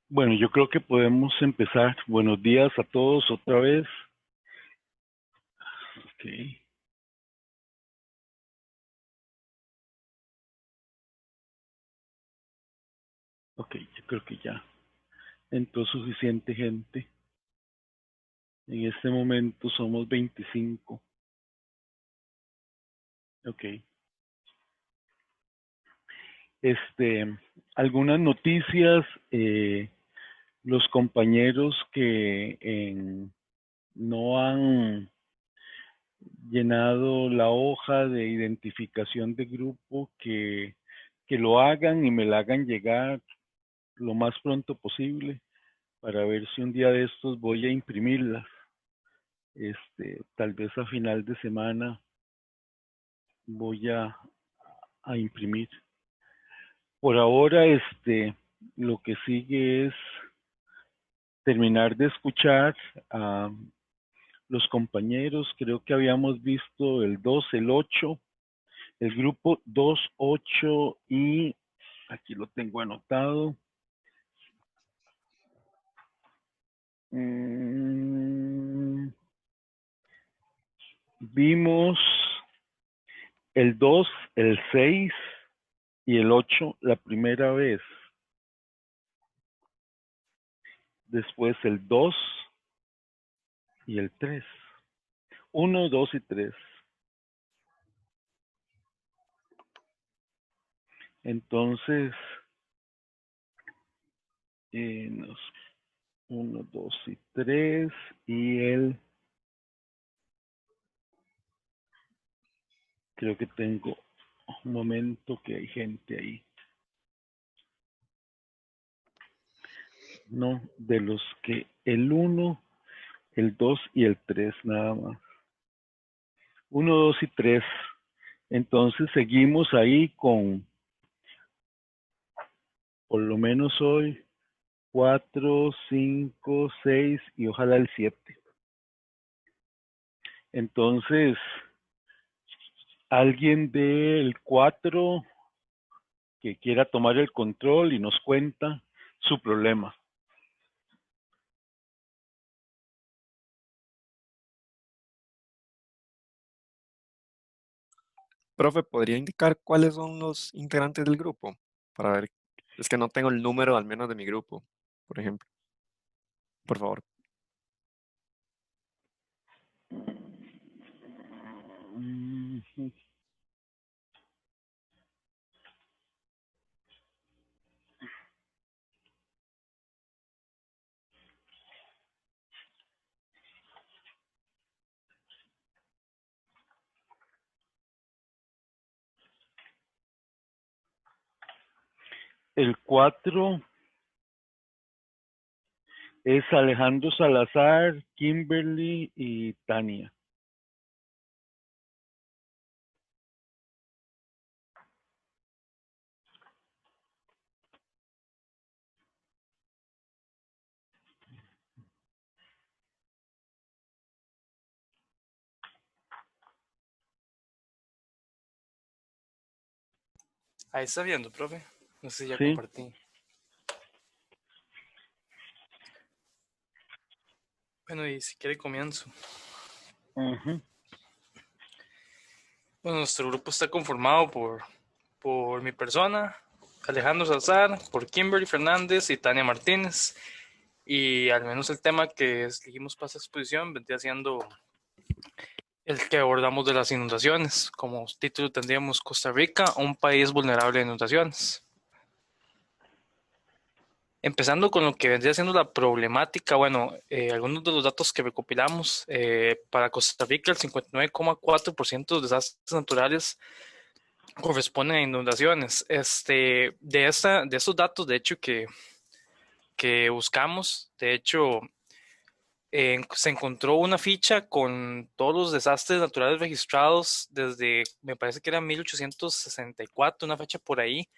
Bueno, yo creo que podemos empezar. Buenos días a todos otra vez. Ok, ok, yo creo que ya entró suficiente gente. En este momento somos 25. Ok. Este, algunas noticias. Los compañeros que no han llenado la hoja de identificación de grupo, que lo hagan y me la hagan llegar lo más pronto posible para ver si un día de estos voy a imprimirlas. Tal vez a final de semana voy a imprimir. Por ahora, lo que sigue es terminar de escuchar a los compañeros. Creo que habíamos visto el 2, el 8, el grupo 2, 8 y aquí lo tengo anotado. Mm, Vimos el 2, el 6 y el 8 la primera vez. Después el 2 y el 3. Uno, 2 y 3. Entonces, nos 1, 2 y 3 y el, creo que tengo un momento que hay gente ahí. No, de los que el uno, el 2 y el 3 nada más. Uno, 2 y 3. Entonces seguimos ahí con, por lo menos hoy, 4, 5, 6 y ojalá el 7. Entonces, alguien del 4 que quiera tomar el control y nos cuenta su problema. Profe, ¿podría indicar cuáles son los integrantes del grupo? Para ver, es que no tengo el número al menos de mi grupo, por ejemplo. Por favor. El 4 es Alejandro Salazar, Kimberly y Tania. Ahí está viendo, profe. No sé si ya ¿Sí? compartí. Bueno, y si quiere comienzo. Ujú. Bueno, nuestro grupo está conformado por mi persona, Alejandro Salazar, por Kimberly Fernández y Tania Martínez. Y al menos el tema que elegimos para esta exposición vendría siendo el que abordamos de las inundaciones. Como título tendríamos Costa Rica, un país vulnerable a inundaciones. Empezando con lo que vendría siendo la problemática, bueno, algunos de los datos que recopilamos, para Costa Rica el 59,4% de los desastres naturales corresponden a inundaciones. De estos datos, de hecho, que buscamos, de hecho, se encontró una ficha con todos los desastres naturales registrados desde, me parece que era 1864, una fecha por ahí,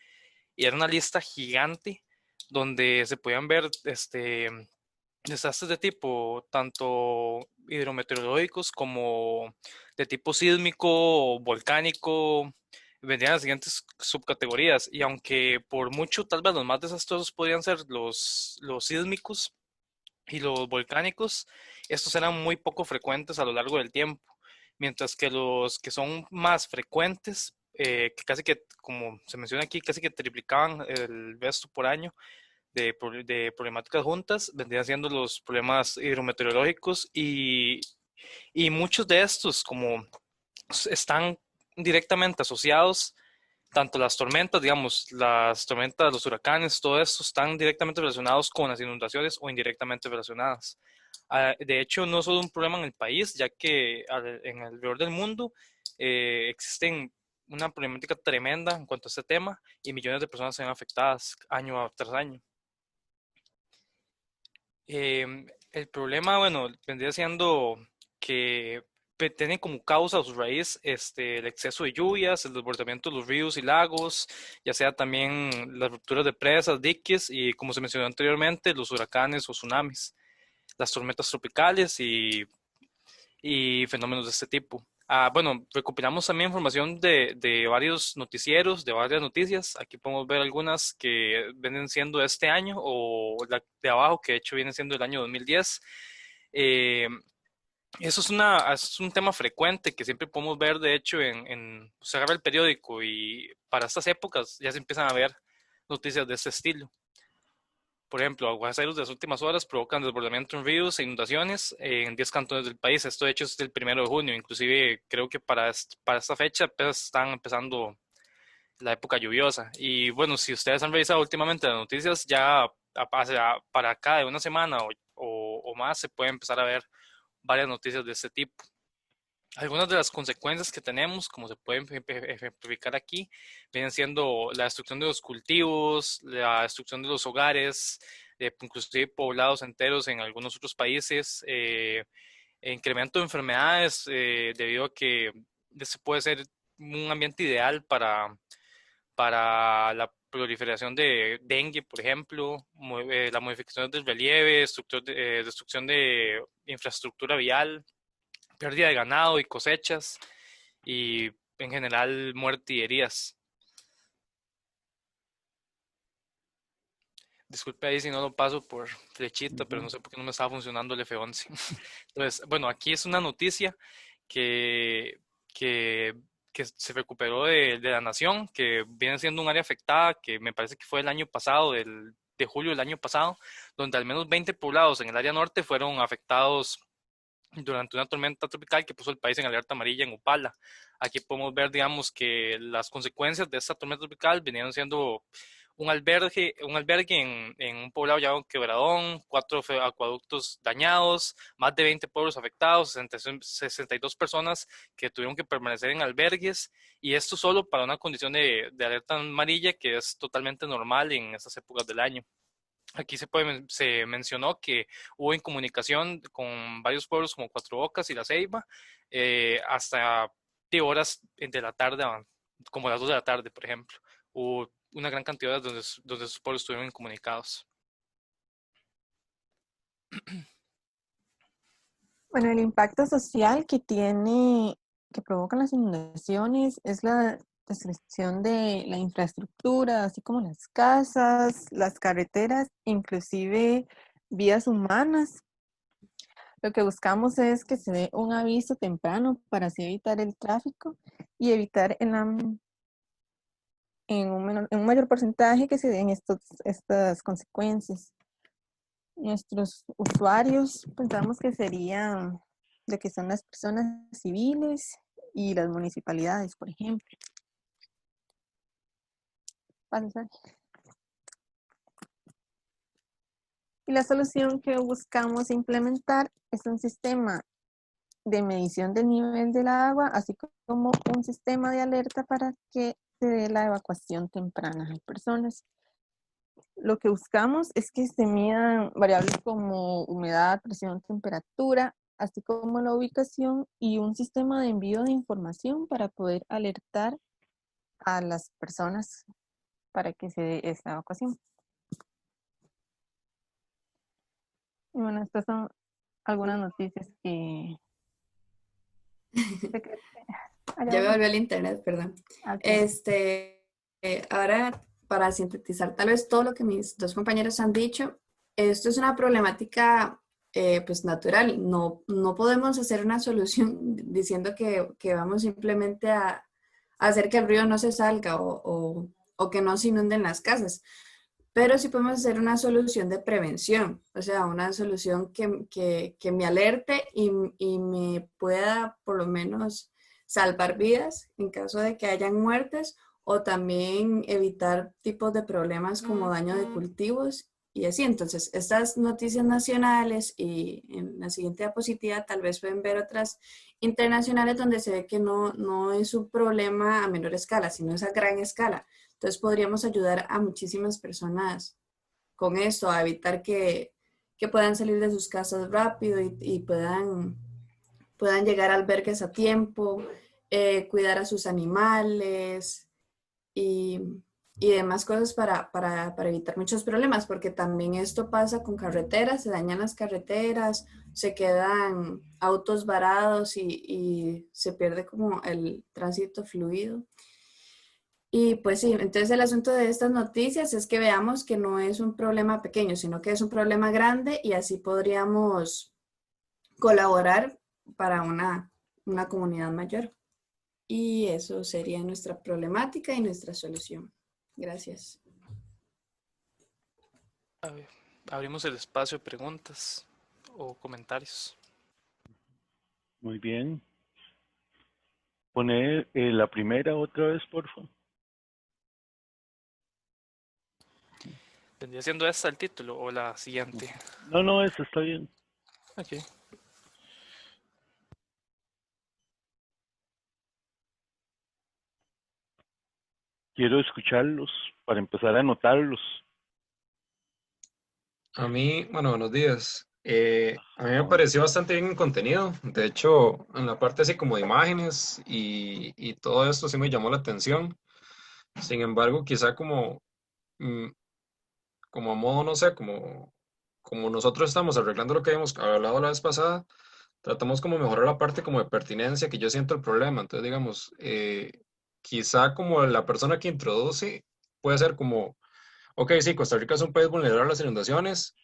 y era una lista gigante donde se podían ver desastres de tipo tanto hidrometeorológicos como de tipo sísmico, volcánico, vendrían las siguientes subcategorías. Y aunque por mucho, tal vez los más desastrosos podrían ser los sísmicos y los volcánicos, estos eran muy poco frecuentes a lo largo del tiempo, mientras que los que son más frecuentes, que casi que, como se menciona aquí, casi que triplicaban el resto por año de problemáticas juntas, vendrían siendo los problemas hidrometeorológicos y muchos de estos, como están directamente asociados, tanto las tormentas, digamos, las tormentas, los huracanes, todo esto están directamente relacionados con las inundaciones o indirectamente relacionadas. De hecho, no es solo un problema en el país, ya que en alrededor del mundo existen una problemática tremenda en cuanto a este tema y millones de personas se ven afectadas año tras año. El problema, bueno, vendría siendo que tiene como causa o su raíz el exceso de lluvias, el desbordamiento de los ríos y lagos, ya sea también las rupturas de presas, diques y, como se mencionó anteriormente, los huracanes o tsunamis, las tormentas tropicales y fenómenos de este tipo. Bueno, recopilamos también información de varios noticieros, de varias noticias. Aquí podemos ver algunas que vienen siendo de este año o la de abajo, que de hecho viene siendo el año 2010. Eh, Eso es un tema frecuente que siempre podemos ver, de hecho, se agarra el periódico y para estas épocas ya se empiezan a ver noticias de este estilo. Por ejemplo, aguaceros de las últimas horas provocan desbordamiento en ríos e inundaciones en 10 cantones del país. Esto, de hecho, es del 1 de junio. Inclusive, creo que para esta fecha pues, están empezando la época lluviosa. Y bueno, si ustedes han revisado últimamente las noticias, ya para acá de una semana o más se puede empezar a ver varias noticias de este tipo. Algunas de las consecuencias que tenemos, como se puede ejemplificar aquí, vienen siendo la destrucción de los cultivos, la destrucción de los hogares, inclusive poblados enteros en algunos otros países, incremento de enfermedades debido a que este puede ser un ambiente ideal para la proliferación de dengue, por ejemplo, la modificación del relieve, destrucción de infraestructura vial, pérdida de ganado y cosechas y en general muerte y heridas. Disculpe ahí si no lo paso por flechita, pero no sé por qué no me estaba funcionando el F11. Entonces, bueno, aquí es una noticia que, que, que se recuperó de la nación, que viene siendo un área afectada, que me parece que fue el año pasado, de julio del año pasado, donde al menos 20 poblados en el área norte fueron afectados durante una tormenta tropical que puso el país en alerta amarilla en Upala. Aquí podemos ver, digamos, que las consecuencias de esta tormenta tropical vinieron siendo un albergue en un poblado llamado Quebradón, 4 acueductos dañados, más de 20 pueblos afectados, 62 personas que tuvieron que permanecer en albergues, y esto solo para una condición de alerta amarilla que es totalmente normal en estas épocas del año. Aquí se mencionó que hubo incomunicación con varios pueblos como Cuatro Bocas y La Ceiba hasta horas de la tarde, como las 2 de la tarde, por ejemplo. Hubo una gran cantidad de horas donde esos pueblos estuvieron incomunicados. Bueno, el impacto social que provocan las inundaciones es la destrucción de la infraestructura, así como las casas, las carreteras, inclusive vías humanas. Lo que buscamos es que se dé un aviso temprano para así evitar el tráfico y evitar en un mayor porcentaje que se den estas consecuencias. Nuestros usuarios pensamos que serían lo que son las personas civiles y las municipalidades, por ejemplo. Y la solución que buscamos implementar es un sistema de medición del nivel del agua, así como un sistema de alerta para que se dé la evacuación temprana a personas. Lo que buscamos es que se midan variables como humedad, presión, temperatura, así como la ubicación y un sistema de envío de información para poder alertar a las personas para que se dé esta evacuación. Y bueno, estas son algunas noticias que Ya me volvió el internet, perdón. Ok. Ahora, para sintetizar tal vez todo lo que mis dos compañeros han dicho, esto es una problemática pues natural. No podemos hacer una solución diciendo que vamos simplemente a hacer que el río no se salga o que no se inunden las casas. Pero sí podemos hacer una solución de prevención, o sea, una solución que me alerte y me pueda por lo menos salvar vidas en caso de que hayan muertes o también evitar tipos de problemas como daño de cultivos y así. Entonces, estas noticias nacionales y en la siguiente diapositiva tal vez pueden ver otras internacionales donde se ve que no es un problema a menor escala, sino es a gran escala. Entonces podríamos ayudar a muchísimas personas con esto, a evitar que puedan salir de sus casas rápido y puedan llegar a albergues a tiempo, cuidar a sus animales y, y demás cosas para evitar muchos problemas, porque también esto pasa con carreteras, se dañan las carreteras, se quedan autos varados y se pierde como el tránsito fluido. Y pues sí, entonces el asunto de estas noticias es que veamos que no es un problema pequeño, sino que es un problema grande y así podríamos colaborar para una comunidad mayor. Y eso sería nuestra problemática y nuestra solución. Gracias. A ver, abrimos el espacio de preguntas o comentarios. Muy bien. Poner la primera otra vez, por favor. ¿Vendría siendo esta el título o la siguiente? No, esa está bien. Ok. Quiero escucharlos para empezar a anotarlos. A mí, bueno, buenos días. A mí me Bueno, pareció bastante bien el contenido. De hecho, en la parte así como de imágenes y todo esto sí me llamó la atención. Sin embargo, quizá mm, como a modo, no sé, como nosotros estamos arreglando lo que habíamos hablado la vez pasada, tratamos como mejorar la parte como de pertinencia que yo siento el problema. Entonces, digamos, quizá como la persona que introduce puede ser como, ok, sí, Costa Rica es un país vulnerable a las inundaciones,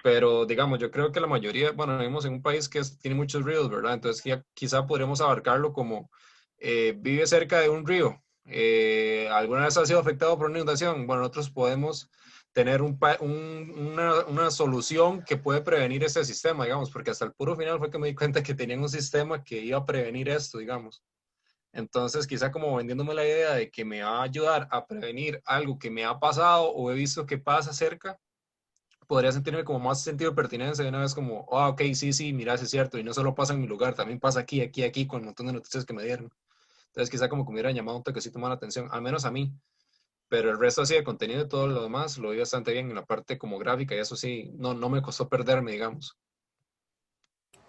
pero digamos, yo creo que la mayoría, bueno, vivimos en un país que tiene muchos ríos, ¿verdad? Entonces quizá podríamos abarcarlo como vive cerca de un río. ¿Alguna vez ha sido afectado por una inundación? Bueno, nosotros podemos tener una solución que puede prevenir este sistema, digamos, porque hasta el puro final fue que me di cuenta que tenían un sistema que iba a prevenir esto, digamos. Entonces, quizá como vendiéndome la idea de que me va a ayudar a prevenir algo que me ha pasado o he visto que pasa cerca, podría sentirme como más sentido de pertinencia de una vez como, ah, ok, sí, sí, mira, sí es cierto, y no solo pasa en mi lugar, también pasa aquí, aquí, aquí, con un montón de noticias que me dieron. Entonces quizá como que me hubiera llamado un toquecito más la atención, al menos a mí, pero el resto así de contenido y todo lo demás lo vi bastante bien en la parte como gráfica y eso sí, no me costó perderme, digamos.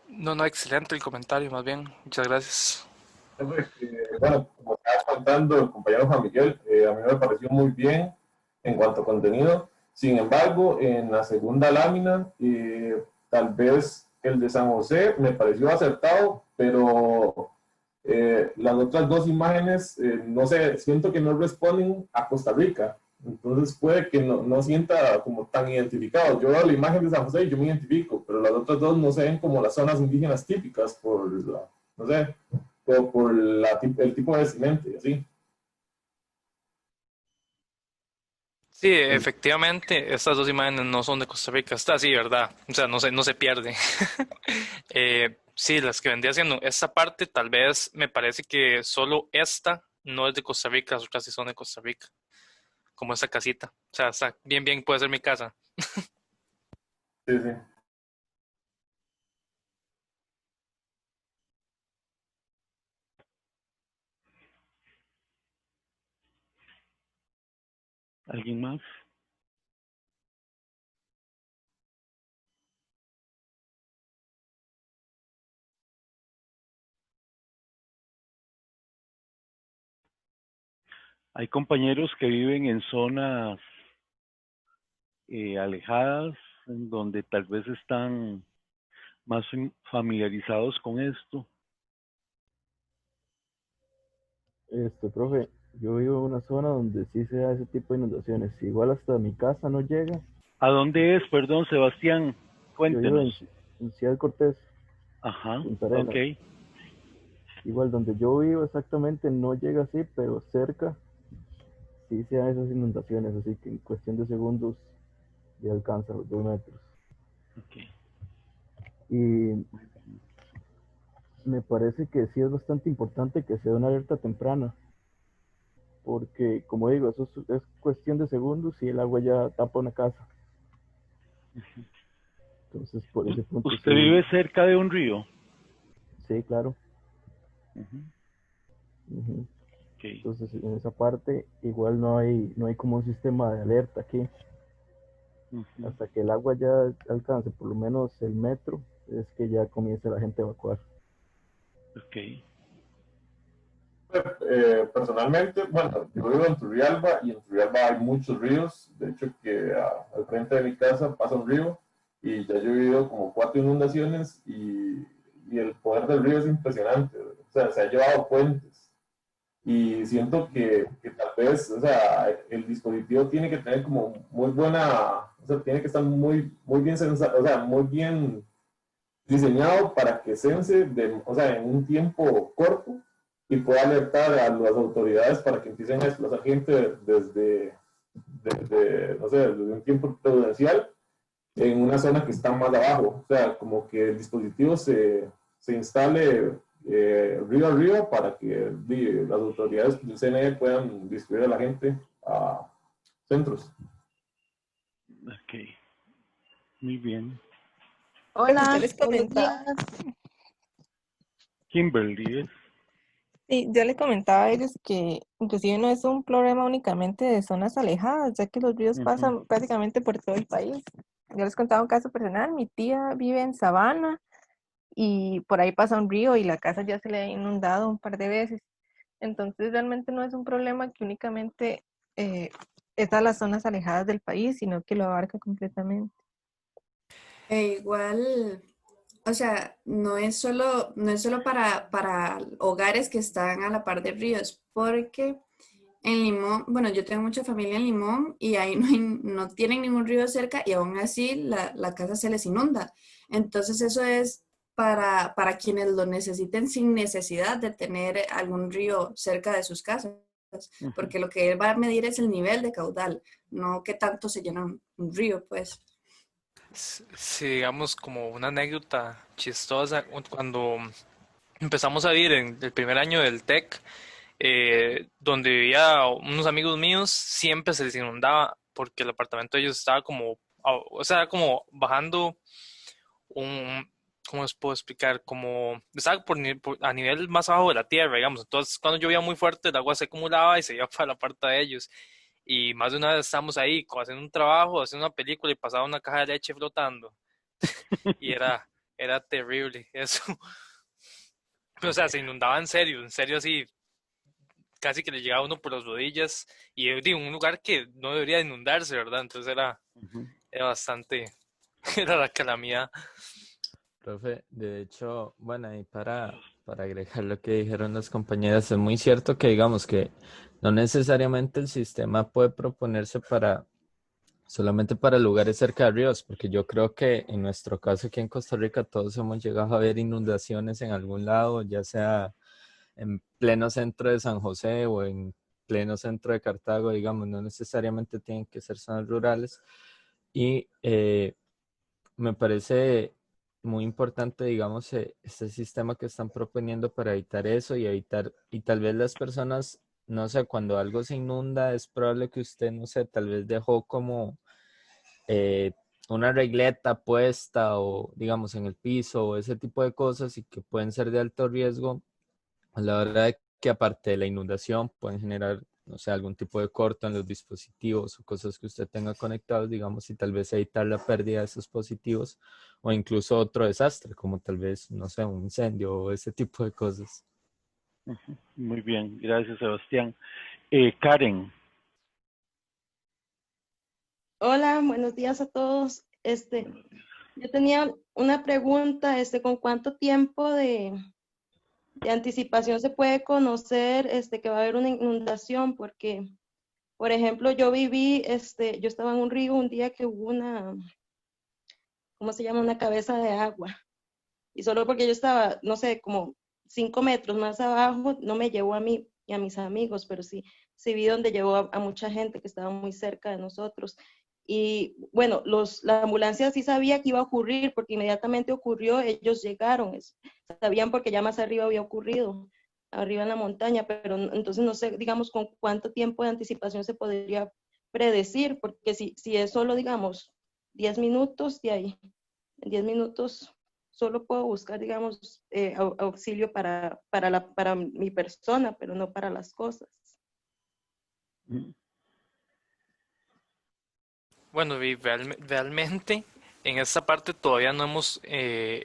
No, excelente el comentario, más bien. Muchas gracias. Bueno, como estabas contando el compañero Juan Miguel, a mí me pareció muy bien en cuanto a contenido. Sin embargo, en la segunda lámina, tal vez el de San José me pareció acertado, pero las otras dos imágenes, no sé, siento que no responden a Costa Rica. Entonces puede que no sienta como tan identificado. Yo veo la imagen de San José y yo me identifico, pero las otras dos no se ven como las zonas indígenas típicas no sé, por el tipo de vestimenta y así. Sí, efectivamente, estas dos imágenes no son de Costa Rica. Está así, ¿verdad? O sea, no se pierde. Sí, las que vendría siendo esta parte, tal vez me parece que solo esta no es de Costa Rica, las otras sí son de Costa Rica, como esta casita. O sea, está bien, puede ser mi casa. Sí, sí. ¿alguien más? Hay compañeros que viven en zonas alejadas, en donde tal vez están más familiarizados con esto. Profe, yo vivo en una zona donde sí se da ese tipo de inundaciones. Igual hasta mi casa no llega. ¿A dónde es? Perdón, Sebastián, Yo vivo cuéntenos. en Ciudad Cortés, Ajá, Punta ok, Arenas. Igual donde yo vivo exactamente no llega así, pero cerca sí se dan esas inundaciones, así que en cuestión de segundos ya alcanza los 2 metros. ok. Y me parece que sí es bastante importante que sea una alerta temprana, porque como digo, eso es cuestión de segundos y el agua ya tapa una casa. Entonces, por ese punto ¿Usted sí, vive cerca de un río? sí, claro. Ujú, Ujú. ok, Entonces, en esa parte igual no hay como un sistema de alerta aquí. ujú, Hasta que el agua ya alcance por lo menos el metro, es que ya comienza la gente a evacuar. ok, Personalmente, bueno, yo vivo en Turrialba y en Turrialba hay muchos ríos. De hecho, que al frente de mi casa pasa un río y ya yo he vivido como 4 inundaciones y el poder del río es impresionante. O sea, se ha llevado puentes y siento que tal vez, o sea, el dispositivo tiene que tener como muy buena, o sea, tiene que estar muy bien, o sea, muy bien diseñado para que sense, o sea, en un tiempo corto y pueda alertar a las autoridades para que empiecen a desplazar gente no sé, desde un tiempo prudencial en una zona que está más abajo. O sea, como que el dispositivo se instale río arriba para que las autoridades del CNE puedan distribuir a la gente a centros. ok, muy bien. Yo Hola, les buenos comentaba, días. Kimberly es. sí, yo les comentaba a ellos que inclusive no es un problema únicamente de zonas alejadas, ya que los ríos Ujú, pasan prácticamente por todo el país. Yo les contaba un caso personal, mi tía vive en Sabana y por ahí pasa un río y la casa ya se le ha inundado un par de veces. Entonces realmente no es un problema que únicamente está en las zonas alejadas del país, sino que lo abarca completamente. Igual, o sea, no es solo para hogares que están a la par de ríos, porque en Limón, bueno, yo tengo mucha familia en Limón y ahí no tienen ningún río cerca y aún así la casa se les inunda. Entonces eso es para quienes lo necesiten sin necesidad de tener algún río cerca de sus casas, ujú. porque lo que él va a medir es el nivel de caudal, no qué tanto se llena un río, pues. Sí, digamos como una anécdota chistosa, cuando empezamos a vivir en el primer año del TEC, donde vivía unos amigos míos, siempre se les inundaba porque el apartamento de ellos estaba como, o sea, como bajando un, ¿cómo les puedo explicar? Como estaba a nivel más abajo de la tierra, digamos. Entonces, cuando llovía muy fuerte, el agua se acumulaba y se iba para la parte de ellos. Y más de una vez estábamos ahí haciendo un trabajo, haciendo una película y pasaba una caja de leche flotando. Y era terrible eso. O sea, se inundaba en serio así, casi que le llegaba uno por las rodillas. Y digo, un lugar que no debería inundarse, ¿verdad? Entonces Ujú. era bastante, era la calamidad. Profe, de hecho, bueno, y para agregar lo que dijeron las compañeras, es muy cierto que digamos que no necesariamente el sistema puede proponerse solamente para lugares cerca de ríos, porque yo creo que en nuestro caso aquí en Costa Rica todos hemos llegado a ver inundaciones en algún lado, ya sea en pleno centro de San José o en pleno centro de Cartago, digamos, no necesariamente tienen que ser zonas rurales. Y me parece muy importante, digamos, este sistema que están proponiendo para evitar eso y tal vez las personas, no sé, cuando algo se inunda, es probable que usted, no sé, tal vez dejó como eh, una regleta puesta o, digamos, en el piso o ese tipo de cosas y que pueden ser de alto riesgo a la hora de que aparte de la inundación pueden generar, no sé, algún tipo de corto en los dispositivos o cosas que usted tenga conectados, digamos, y tal vez evitar la pérdida de esos dispositivos o incluso otro desastre, como tal vez, no sé, un incendio o ese tipo de cosas. Ujú. Muy bien, gracias Sebastián. Karen, Hola, buenos días a todos. Yo tenía una pregunta, ¿con cuánto tiempo de anticipación se puede conocer que va a haber una inundación, porque, por ejemplo, yo estaba en un río un día que hubo ¿cómo se llama? Una cabeza de agua. Y solo porque yo estaba, no sé, como 5 metros más abajo, no me llevó a mí y a mis amigos, pero sí vi donde llevó a mucha gente que estaba muy cerca de nosotros. Y bueno, la ambulancia sí sabía que iba a ocurrir, porque inmediatamente ocurrió, ellos llegaron, sabían porque ya más arriba había ocurrido, arriba en la montaña, pero entonces no sé, digamos, con cuánto tiempo de anticipación se podría predecir, porque si es solo, digamos, 10 minutos de ahí, en 10 minutos solo puedo buscar, digamos, auxilio para mi persona, pero no para las cosas. Bueno, y realmente en esta parte todavía no hemos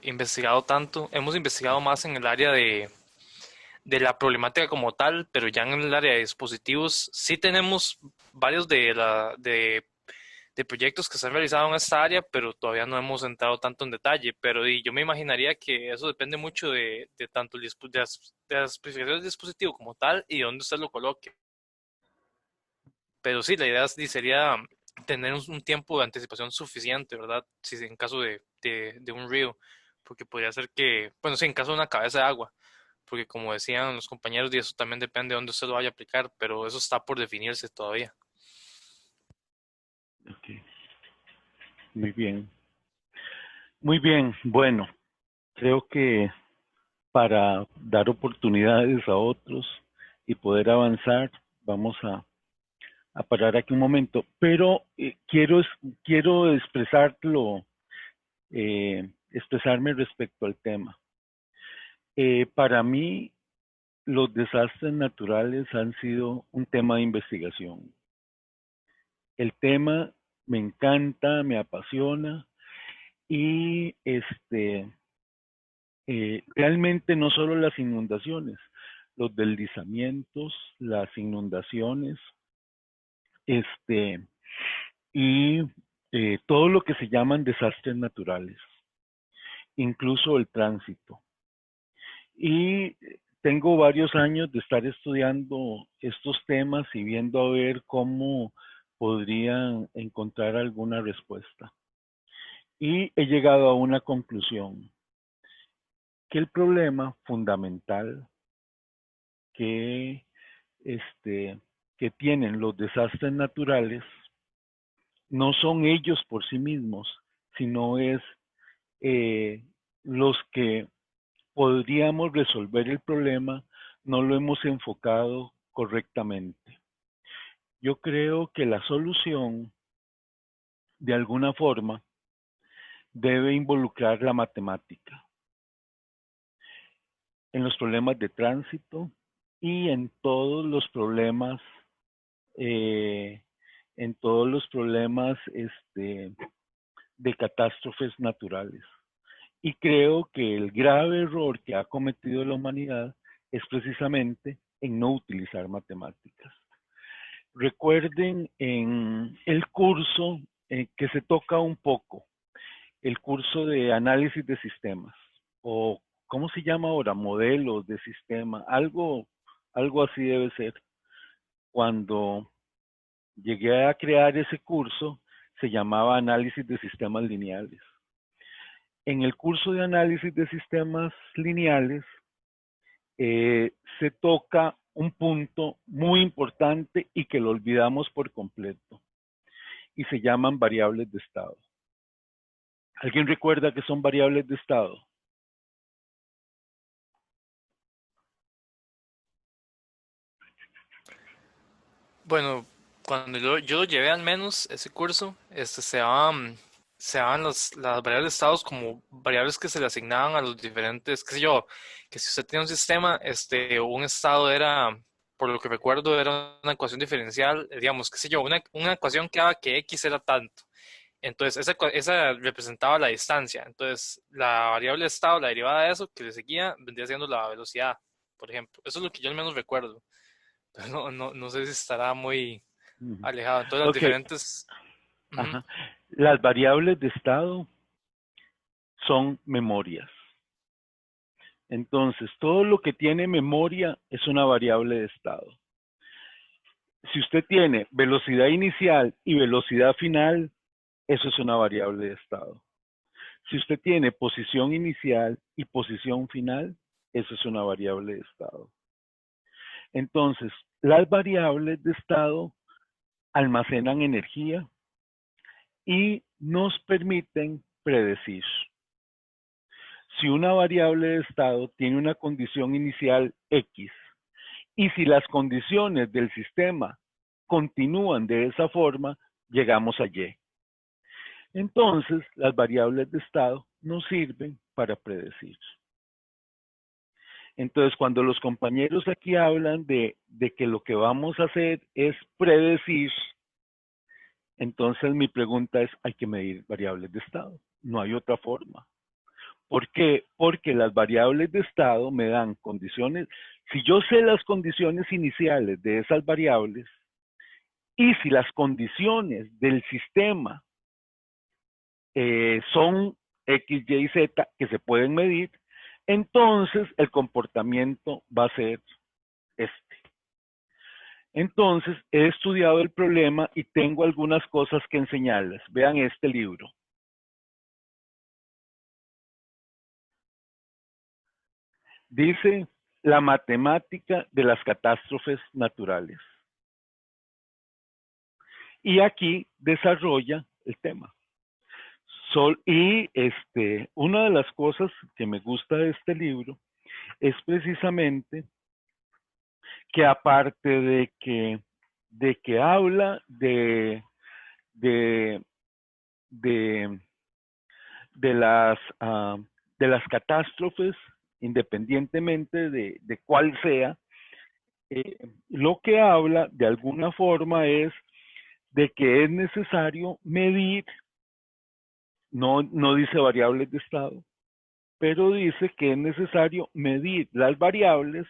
investigado tanto. Hemos investigado más en el área de la problemática como tal, pero ya en el área de dispositivos sí tenemos varios de proyectos que se han realizado en esta área, pero todavía no hemos entrado tanto en detalle. Pero yo me imaginaría que eso depende mucho de tanto de las especificaciones del dispositivo como tal y de dónde usted lo coloque. Pero sí, la idea sería tener un tiempo de anticipación suficiente, ¿verdad? Si en caso de un río, porque podría ser que, bueno, sí, en caso de una cabeza de agua, porque como decían los compañeros, y eso también depende de dónde usted lo vaya a aplicar, pero eso está por definirse todavía. Ok, muy bien. Muy bien, bueno, creo que para dar oportunidades a otros y poder avanzar, vamos a parar aquí un momento, pero quiero expresarme respecto al tema. Para mí, los desastres naturales han sido un tema de investigación. El tema me encanta, me apasiona y realmente no solo las inundaciones, los deslizamientos, las inundaciones, y todo lo que se llaman desastres naturales, incluso el tránsito. Y tengo varios años de estar estudiando estos temas y viendo a ver cómo podrían encontrar alguna respuesta. Y he llegado a una conclusión, que el problema fundamental que, que tienen los desastres naturales no son ellos por sí mismos, sino es los que podríamos resolver el problema, no lo hemos enfocado correctamente. Yo creo que la solución, de alguna forma, debe involucrar la matemática en los problemas de tránsito y en todos los problemas, de catástrofes naturales. Y creo que el grave error que ha cometido la humanidad es precisamente en no utilizar matemáticas. Recuerden en el curso que se toca un poco, el curso de análisis de sistemas, o ¿cómo se llama ahora? Modelos de sistema, algo así debe ser. Cuando llegué a crear ese curso, se llamaba análisis de sistemas lineales. En el curso de análisis de sistemas lineales se toca un punto muy importante y que lo olvidamos por completo, y se llaman variables de estado. ¿Alguien recuerda qué son variables de estado? Bueno, cuando yo lo llevé al menos ese curso, se daban las variables de estados como variables que se le asignaban a los diferentes, qué sé yo, que si usted tiene un sistema, un estado era, por lo que recuerdo, era una ecuación diferencial, digamos, qué sé yo, una ecuación que daba que x era tanto. Entonces, esa representaba la distancia. Entonces, la variable de estado, la derivada de eso, que le seguía, vendría siendo la velocidad, por ejemplo. Eso es lo que yo al menos recuerdo. Pero no sé si estará muy alejado. Entonces, las Ok. diferentes... Ajá. Las variables de estado son memorias. Entonces, todo lo que tiene memoria es una variable de estado. Si usted tiene velocidad inicial y velocidad final, eso es una variable de estado. Si usted tiene posición inicial y posición final, eso es una variable de estado. Entonces, las variables de estado almacenan energía y nos permiten predecir. Si una variable de estado tiene una condición inicial X y si las condiciones del sistema continúan de esa forma, llegamos a Y. Entonces, las variables de estado nos sirven para predecir. Entonces, cuando los compañeros aquí hablan de que lo que vamos a hacer es predecir, entonces mi pregunta es, hay que medir variables de estado. No hay otra forma. ¿Por qué? Porque las variables de estado me dan condiciones. Si yo sé las condiciones iniciales de esas variables y si las condiciones del sistema son X, Y, Z que se pueden medir, entonces el comportamiento va a ser este. Entonces he estudiado el problema y tengo algunas cosas que enseñarles. Vean este libro. Dice la matemática de las catástrofes naturales. Y aquí desarrolla el tema. Una de las cosas que me gusta de este libro es precisamente que aparte de que habla de las catástrofes, independientemente de cuál sea, lo que habla de alguna forma es de que es necesario medir, no dice variables de estado, pero dice que es necesario medir las variables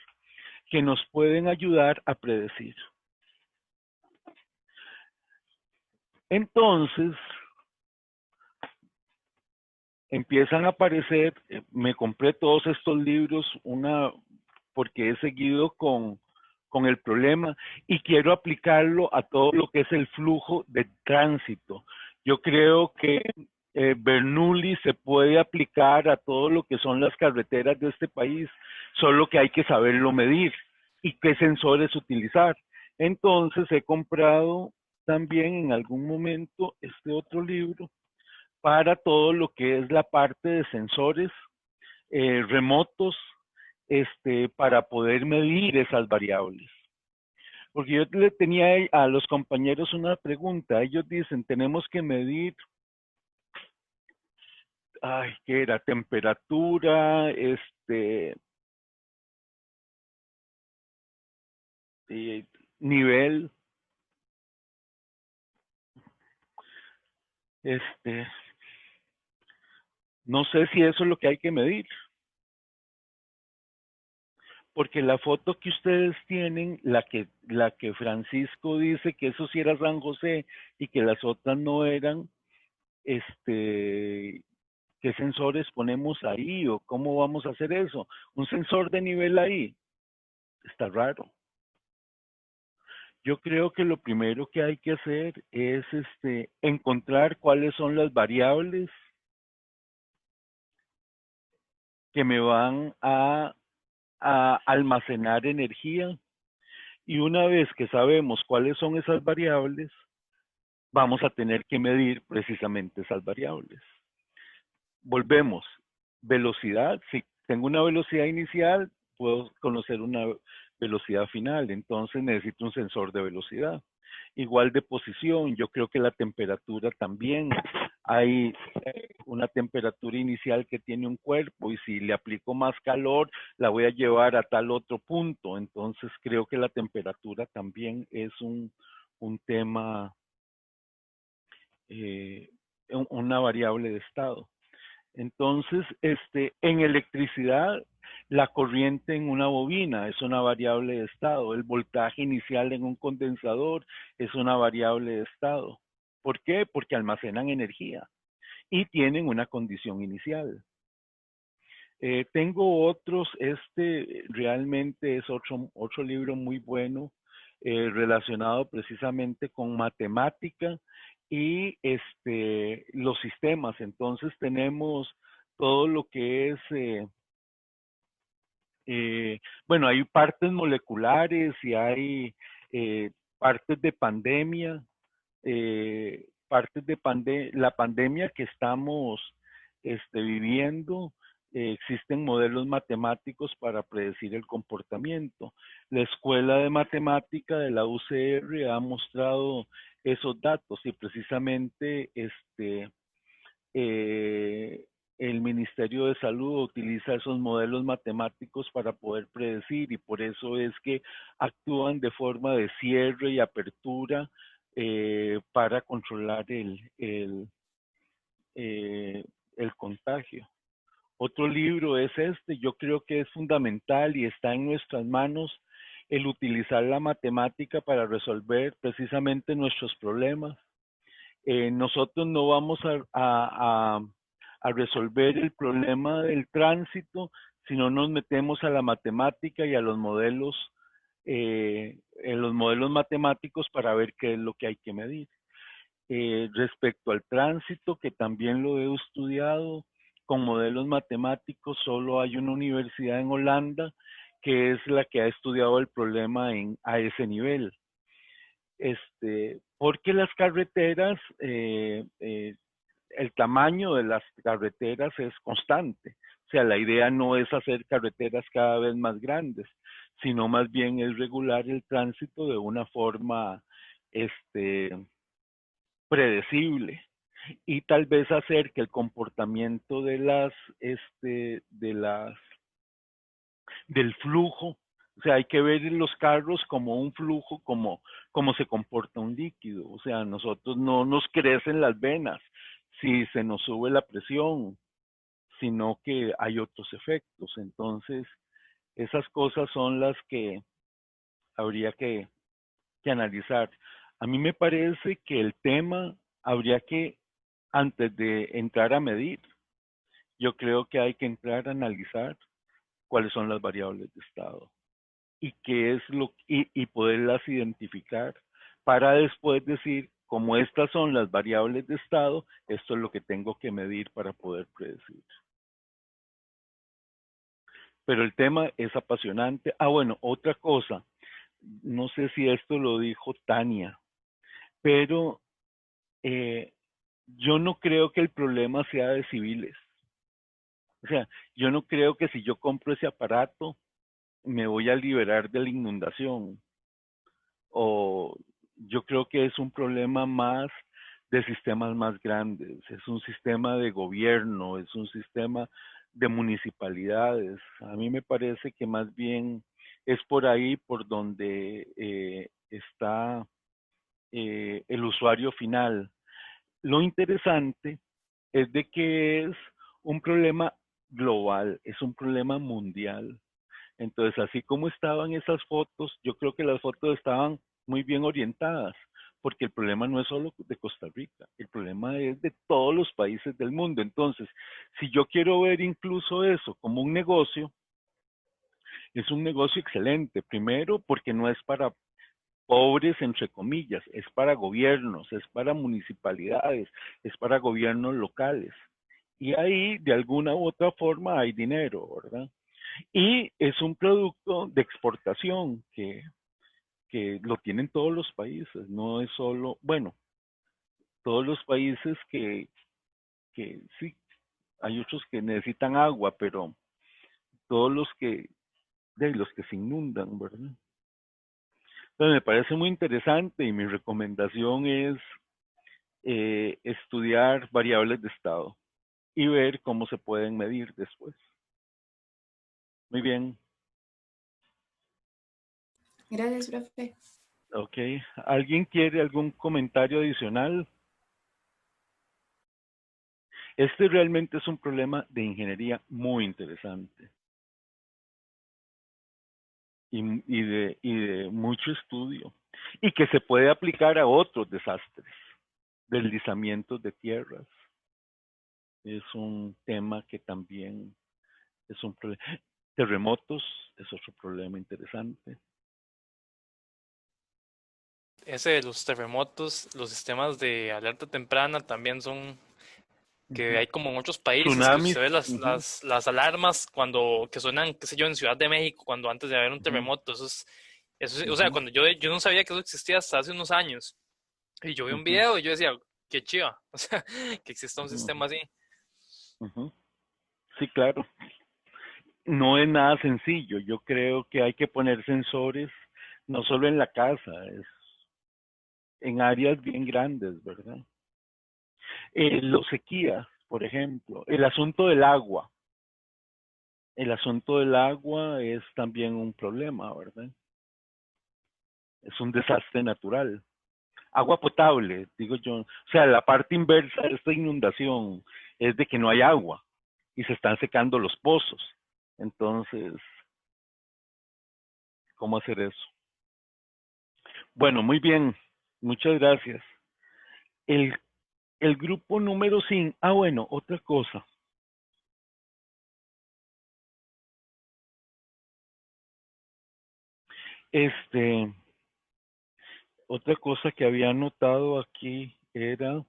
que nos pueden ayudar a predecir. Entonces, empiezan a aparecer, me compré todos estos libros, porque he seguido con el problema y quiero aplicarlo a todo lo que es el flujo de tránsito. Yo creo que Bernoulli se puede aplicar a todo lo que son las carreteras de este país, solo que hay que saberlo medir y qué sensores utilizar. Entonces he comprado también en algún momento este otro libro para todo lo que es la parte de sensores remotos, para poder medir esas variables. Porque yo le tenía a los compañeros una pregunta. Ellos dicen, tenemos que medir, ¿qué era? Temperatura, nivel, no sé si eso es lo que hay que medir. Porque la foto que ustedes tienen, la que Francisco dice que eso sí era San José y que las otras no eran, ¿qué sensores ponemos ahí o cómo vamos a hacer eso? Un sensor de nivel ahí, está raro. Yo creo que lo primero que hay que hacer es encontrar cuáles son las variables que me van a almacenar energía, y una vez que sabemos cuáles son esas variables, vamos a tener que medir precisamente esas variables. Volvemos, velocidad, si tengo una velocidad inicial, puedo conocer una velocidad final, entonces necesito un sensor de velocidad. Igual de posición, yo creo que la temperatura también, hay una temperatura inicial que tiene un cuerpo y si le aplico más calor, la voy a llevar a tal otro punto, entonces creo que la temperatura también es un tema, una variable de estado. Entonces, en electricidad, la corriente en una bobina es una variable de estado. El voltaje inicial en un condensador es una variable de estado. ¿Por qué? Porque almacenan energía y tienen una condición inicial. Tengo otros, este realmente es otro libro muy bueno, relacionado precisamente con matemática y los sistemas. Entonces tenemos todo lo que es, bueno, hay partes moleculares y hay partes de pandemia, la pandemia que estamos viviendo. Existen modelos matemáticos para predecir el comportamiento. La Escuela de Matemática de la UCR ha mostrado esos datos y precisamente el Ministerio de Salud utiliza esos modelos matemáticos para poder predecir, y por eso es que actúan de forma de cierre y apertura para controlar el contagio. Otro libro es yo creo que es fundamental y está en nuestras manos el utilizar la matemática para resolver precisamente nuestros problemas. Nosotros no vamos a resolver el problema del tránsito si no nos metemos a la matemática y a los modelos, en los modelos matemáticos para ver qué es lo que hay que medir. Respecto al tránsito, que también lo he estudiado con modelos matemáticos, solo hay una universidad en Holanda que es la que ha estudiado el problema a ese nivel. Porque las carreteras, el tamaño de las carreteras es constante. O sea, la idea no es hacer carreteras cada vez más grandes, sino más bien es regular el tránsito de una forma predecible, y tal vez hacer que el comportamiento del flujo, o sea, hay que ver los carros como un flujo, como se comporta un líquido. O sea, nosotros no nos crecen las venas si se nos sube la presión, sino que hay otros efectos. Entonces, esas cosas son las que habría que analizar. A mí me parece que el tema habría que, antes de entrar a medir, yo creo que hay que entrar a analizar cuáles son las variables de estado y qué es y poderlas identificar para después decir, como estas son las variables de estado, esto es lo que tengo que medir para poder predecir. Pero el tema es apasionante. Bueno, otra cosa, no sé si esto lo dijo Tania, pero yo no creo que el problema sea de civiles. O sea, yo no creo que si yo compro ese aparato me voy a liberar de la inundación. O yo creo que es un problema más de sistemas más grandes. Es un sistema de gobierno, es un sistema de municipalidades. A mí me parece que más bien es por ahí por donde está el usuario final. Lo interesante es de que es un problema global, es un problema mundial. Entonces, así como estaban esas fotos, yo creo que las fotos estaban muy bien orientadas, porque el problema no es solo de Costa Rica, el problema es de todos los países del mundo. Entonces, si yo quiero ver incluso eso como un negocio, es un negocio excelente. Primero, porque no es para pobres, entre comillas, es para gobiernos, es para municipalidades, es para gobiernos locales. Y ahí, de alguna u otra forma, hay dinero, ¿verdad? Y es un producto de exportación que lo tienen todos los países, no es solo, bueno, todos los países que sí, hay otros que necesitan agua, pero todos los que se inundan, ¿verdad? Entonces me parece muy interesante y mi recomendación es estudiar variables de estado y ver cómo se pueden medir después. Muy bien. Gracias, profe. Ok. ¿Alguien quiere algún comentario adicional? Este realmente es un problema de ingeniería muy interesante y de mucho estudio, y que se puede aplicar a otros desastres, deslizamientos de tierras. Es un tema que también es un problema. Terremotos es otro problema interesante. Ese de los terremotos, los sistemas de alerta temprana también son que hay como en otros países que Tsunamis. usted ve las alarmas cuando que suenan, qué sé yo, en Ciudad de México, cuando antes de haber un terremoto. O sea, cuando yo no sabía que eso existía hasta hace unos años. Y yo vi un video y yo decía, qué chiva, o sea, que exista un sistema así. Sí, claro. No es nada sencillo. Yo creo que hay que poner sensores no solo en la casa, es en áreas bien grandes, ¿verdad? Los sequías, por ejemplo, el asunto del agua. El asunto del agua es también un problema, ¿verdad? Es un desastre natural. Agua potable, digo yo. O sea, la parte inversa de esta inundación es de que no hay agua y se están secando los pozos. Entonces, ¿cómo hacer eso? Bueno, muy bien. Muchas gracias. El grupo número 5. Ah, bueno, otra cosa. Otra cosa que había notado aquí era,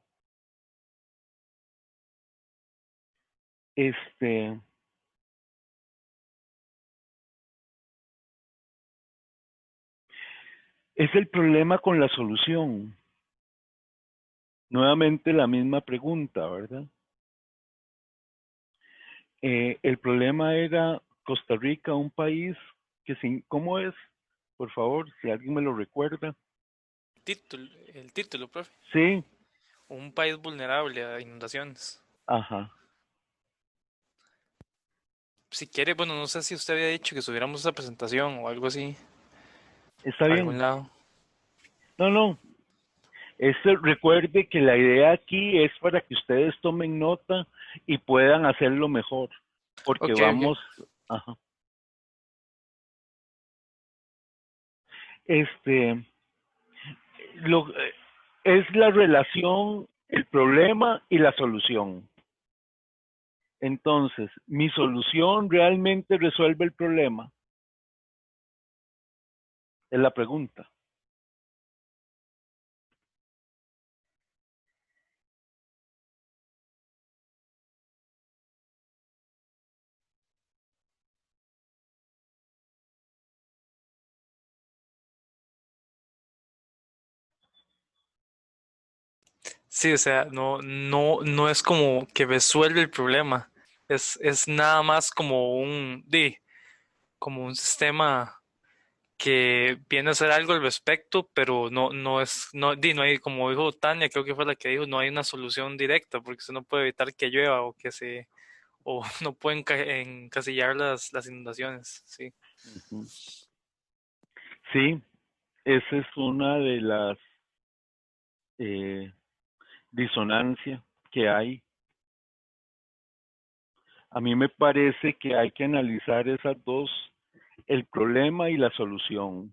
es el problema con la solución. Nuevamente la misma pregunta, ¿verdad? El problema era Costa Rica, un país que sin, ¿cómo es? Por favor, si alguien me lo recuerda. El título, profe. Sí. Un país vulnerable a inundaciones. Ajá. Si quiere, bueno, no sé si usted había dicho que subiéramos esa presentación o algo así. Está bien. Algún lado. No. Recuerde que la idea aquí es para que ustedes tomen nota y puedan hacerlo mejor. Porque vamos. Ajá. Es la relación, el problema y la solución. Entonces, ¿mi solución realmente resuelve el problema? Es la pregunta. Sí, o sea, no es como que resuelve el problema. Es nada más como un sistema que viene a hacer algo al respecto, pero no hay, como dijo Tania, creo que fue la que dijo, no hay una solución directa, porque usted no puede evitar que llueva o no pueden encasillar las inundaciones, sí. Sí, esa es una de las disonancias que hay. A mí me parece que hay que analizar esas dos, el problema y la solución.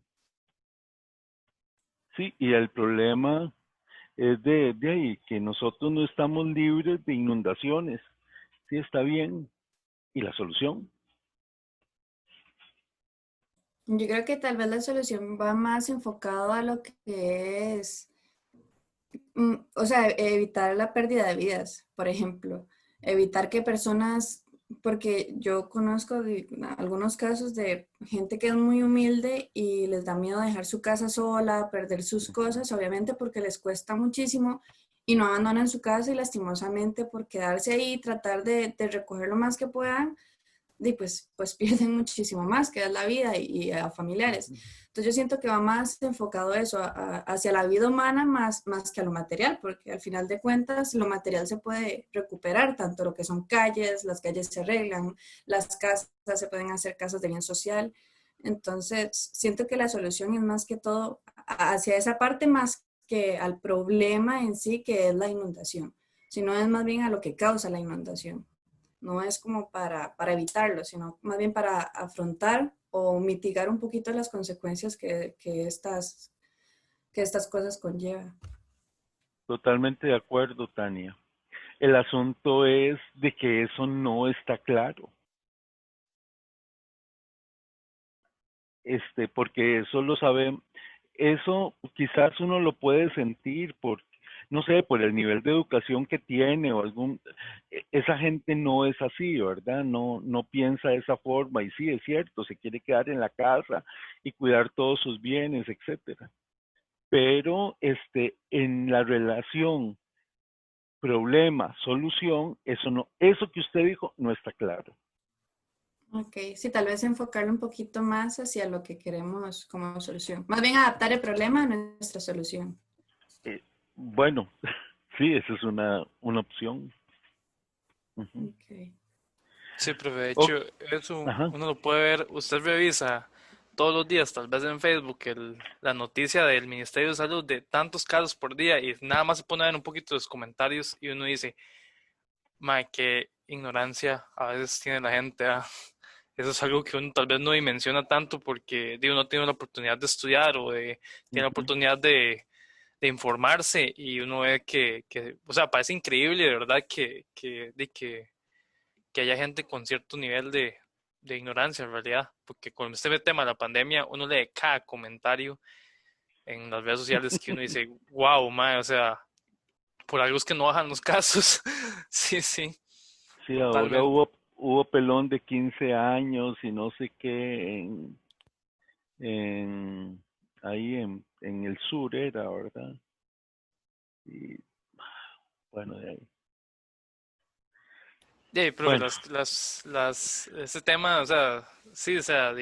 Sí, y el problema es de ahí, que nosotros no estamos libres de inundaciones. Sí, está bien. ¿Y la solución? Yo creo que tal vez la solución va más enfocado a lo que es, o sea, evitar la pérdida de vidas, por ejemplo, evitar que personas, porque yo conozco algunos casos de gente que es muy humilde y les da miedo dejar su casa sola, perder sus cosas, obviamente porque les cuesta muchísimo y no abandonan su casa y lastimosamente por quedarse ahí, tratar de recoger lo más que puedan y pues pierden muchísimo más, que es la vida y a familiares. Entonces yo siento que va más enfocado eso, hacia la vida humana más que a lo material, porque al final de cuentas lo material se puede recuperar, tanto lo que son calles, las calles se arreglan, las casas se pueden hacer casas de bien social. Entonces siento que la solución es más que todo hacia esa parte más que al problema en sí, que es la inundación, sino es más bien a lo que causa la inundación. No es como para evitarlo, sino más bien para afrontar o mitigar un poquito las consecuencias que estas cosas conllevan. Totalmente de acuerdo, Tania. El asunto es de que eso no está claro. porque eso lo sabemos, eso quizás uno lo puede sentir por, no sé, por el nivel de educación que tiene o esa gente no es así, ¿verdad? No piensa de esa forma y sí, es cierto, se quiere quedar en la casa y cuidar todos sus bienes, etcétera. Pero en la relación problema, solución, eso que usted dijo no está claro. Ok, sí, tal vez enfocarlo un poquito más hacia lo que queremos como solución. Más bien adaptar el problema a nuestra solución. Bueno, sí, esa es una opción. Ujú. Okay. Sí, profe, de Oh, hecho, eso ajá. uno lo puede ver, usted revisa todos los días, tal vez en Facebook, la noticia del Ministerio de Salud de tantos casos por día y nada más se pone a ver un poquito los comentarios y uno dice, mae, qué ignorancia a veces tiene la gente, ah. Eso es algo que uno tal vez no dimensiona tanto porque digo, no tiene la oportunidad de estudiar o tiene la Ujú. oportunidad de informarse y uno ve o sea, parece increíble de verdad que haya gente con cierto nivel de ignorancia en realidad, porque con este tema de la pandemia uno lee cada comentario en las redes sociales que uno dice, wow, mae, o sea, por algo es que no bajan los casos. Sí, sí, Sí, ahora totalmente. hubo pelón de 15 años y no sé qué ahí en el sur era, ¿verdad? Y bueno, de ahí. Profe, Bueno, ese tema, o sea, sí, o sea,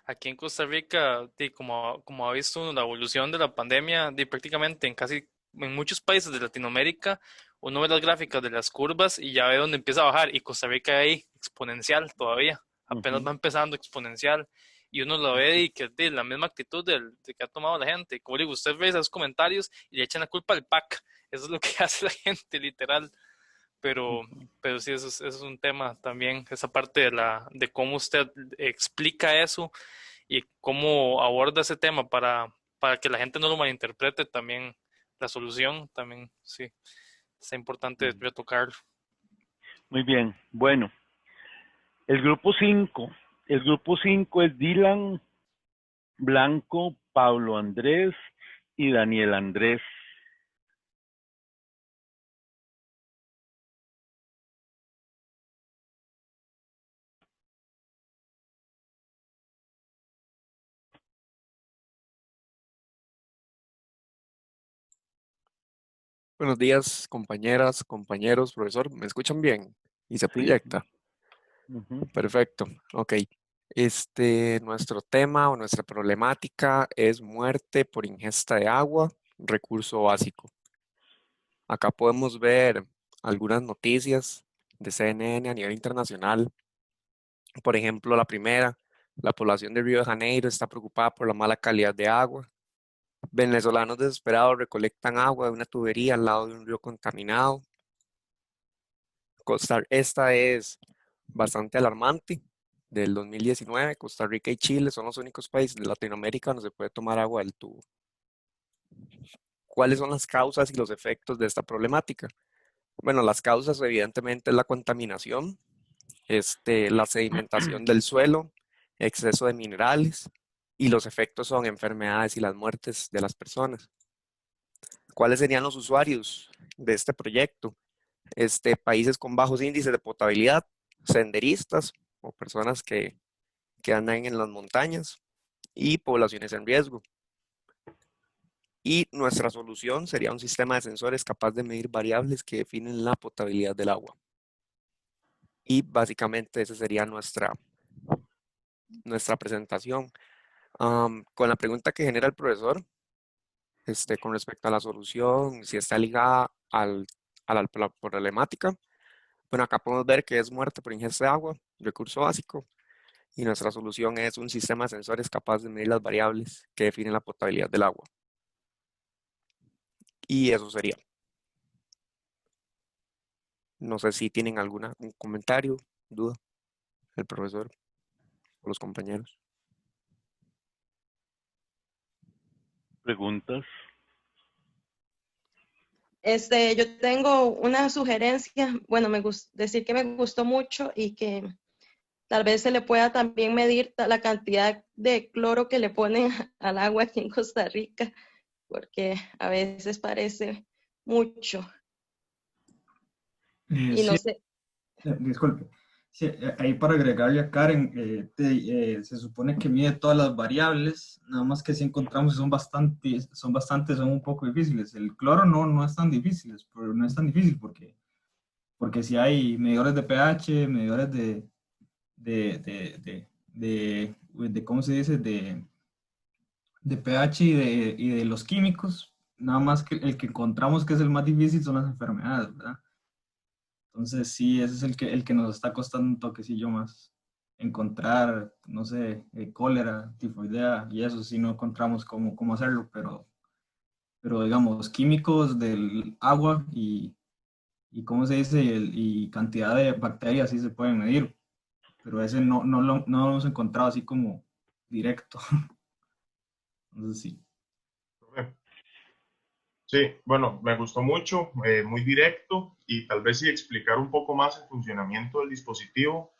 aquí en Costa Rica, como ha visto uno la evolución de la pandemia, prácticamente en muchos países de Latinoamérica, uno ve las gráficas de las curvas y ya ve dónde empieza a bajar, y Costa Rica ahí, exponencial todavía, apenas ujú, va empezando exponencial, y uno lo ve y que la misma actitud de que ha tomado la gente. Como digo, usted ve esos comentarios y le echan la culpa al PAC, eso es lo que hace la gente, literal. Pero, ujú. pero sí, eso es un tema también, esa parte de cómo usted explica eso y cómo aborda ese tema para que la gente no lo malinterprete también, la solución también, sí, es importante retocarlo. Muy bien. Bueno, el grupo 5. El grupo 5 es Dylan, Blanco, Pablo Andrés y Daniel Andrés. Buenos días, compañeras, compañeros, profesor. ¿Me escuchan bien? Y se Sí. proyecta. Ujú. Perfecto. Ok. Nuestro tema o nuestra problemática es muerte por ingesta de agua, recurso básico. Acá podemos ver algunas noticias de CNN a nivel internacional. Por ejemplo, la primera, la población de Río de Janeiro está preocupada por la mala calidad de agua. Venezolanos desesperados recolectan agua de una tubería al lado de un río contaminado. Esta es bastante alarmante. Del 2019, Costa Rica y Chile son los únicos países de Latinoamérica donde se puede tomar agua del tubo. ¿Cuáles son las causas y los efectos de esta problemática? Bueno, las causas evidentemente es la contaminación, la sedimentación del suelo, exceso de minerales, y los efectos son enfermedades y las muertes de las personas. ¿Cuáles serían los usuarios de este proyecto? Países con bajos índices de potabilidad, senderistas o personas que andan en las montañas y poblaciones en riesgo. Y nuestra solución sería un sistema de sensores capaz de medir variables que definen la potabilidad del agua. Y básicamente esa sería nuestra presentación. Con la pregunta que genera el profesor, con respecto a la solución, si está ligada a la problemática, bueno, acá podemos ver que es muerte por ingesta de agua, recurso básico, y nuestra solución es un sistema de sensores capaz de medir las variables que definen la potabilidad del agua. Y eso sería. No sé si tienen algún comentario, duda, el profesor o los compañeros. ¿Preguntas? Yo tengo una sugerencia, bueno, decir que me gustó mucho y que tal vez se le pueda también medir la cantidad de cloro que le ponen al agua aquí en Costa Rica, porque a veces parece mucho. Y no Sí, sé, disculpe. Sí, ahí para agregarle a Karen, se supone que mide todas las variables, nada más que si encontramos que son un poco difíciles. El cloro no es tan difícil, pero no es tan difícil porque si hay medidores de pH, medidores ¿cómo se dice? De pH y de los químicos, nada más que el que encontramos que es el más difícil son las enfermedades, ¿verdad? Entonces sí, ese es el que nos está costando un toquecillo más. Encontrar, no sé, cólera, tifoidea, y eso sí no encontramos cómo hacerlo, pero digamos, químicos del agua y ¿cómo se dice? Y cantidad de bacterias sí se pueden medir, pero ese no lo hemos encontrado así como directo. Entonces sí. Sí, bueno, me gustó mucho, muy directo y tal vez sí explicar un poco más el funcionamiento del dispositivo.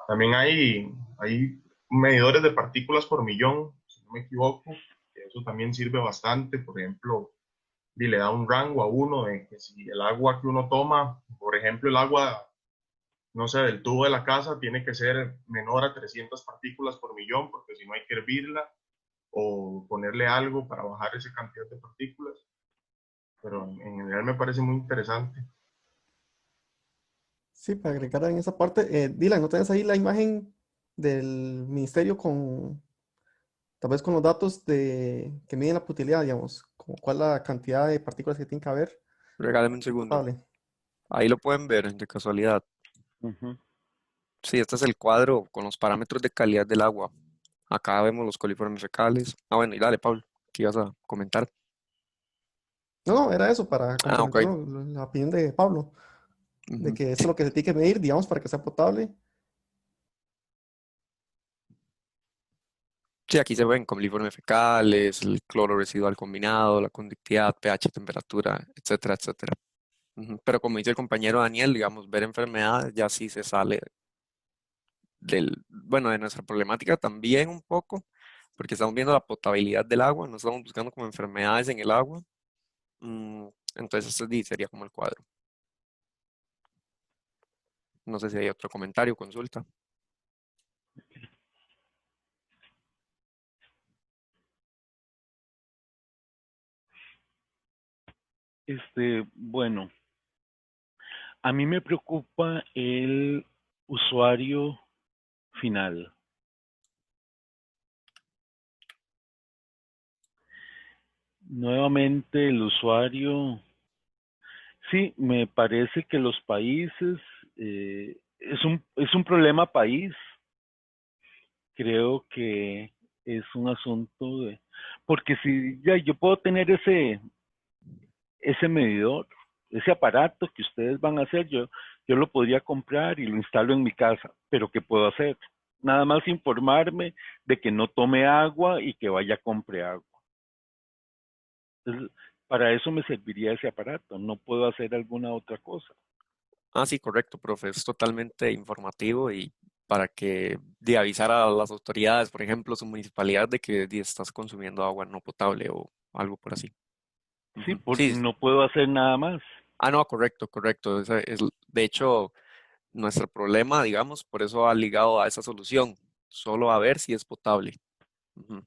También hay medidores de partículas por millón, si no me equivoco, que eso también sirve bastante. Por ejemplo, y le da un rango a uno de que si el agua que uno toma, por ejemplo, el agua, no sé, del tubo de la casa tiene que ser menor a 300 partículas por millón, porque si no hay que hervirla o ponerle algo para bajar esa cantidad de partículas. Pero en general me parece muy interesante. Sí, para agregar en esa parte, Dylan, ¿no tienes ahí la imagen del ministerio tal vez con los datos que miden la potabilidad, digamos, como cuál es la cantidad de partículas que tiene que haber? Regálame un segundo. Potable. Ahí lo pueden ver de casualidad. Ujú. Sí, este es el cuadro con los parámetros de calidad del agua. Acá vemos los coliformes fecales. Ah, bueno, y dale, Pablo, ¿qué ibas a comentar? No, era eso para Ah, ok. complementar la opinión de Pablo, de Ujú. que eso es lo que se tiene que medir, digamos, para que sea potable. Sí, aquí se ven coliformes fecales, el cloro residual combinado, la conductividad, pH, temperatura, etcétera, etcétera. Ujú. Pero como dice el compañero Daniel, digamos, ver enfermedades ya sí se sale bueno, de nuestra problemática también un poco, porque estamos viendo la potabilidad del agua, no estamos buscando como enfermedades en el agua. Mm, entonces, este sería como el cuadro. No sé si hay otro comentario, consulta. Bueno, a mí me preocupa el usuario final. Nuevamente el usuario, sí, me parece que los países, es un problema país. Creo que es un asunto de, porque si ya yo puedo tener ese medidor, ese aparato que ustedes van a hacer, yo lo podría comprar y lo instalo en mi casa, pero ¿qué puedo hacer? Nada más informarme de que no tome agua y que vaya a compre agua. Entonces, para eso me serviría ese aparato, no puedo hacer alguna otra cosa. Ah, sí, correcto, profe, es totalmente informativo y para que de avisar a las autoridades, por ejemplo, su municipalidad, de que estás consumiendo agua no potable o algo por así. Sí, Ujú. Sí, no puedo hacer nada más. no, correcto, correcto. De hecho, nuestro problema, digamos, por eso ha ligado a esa solución, solo a ver si es potable. Ujú.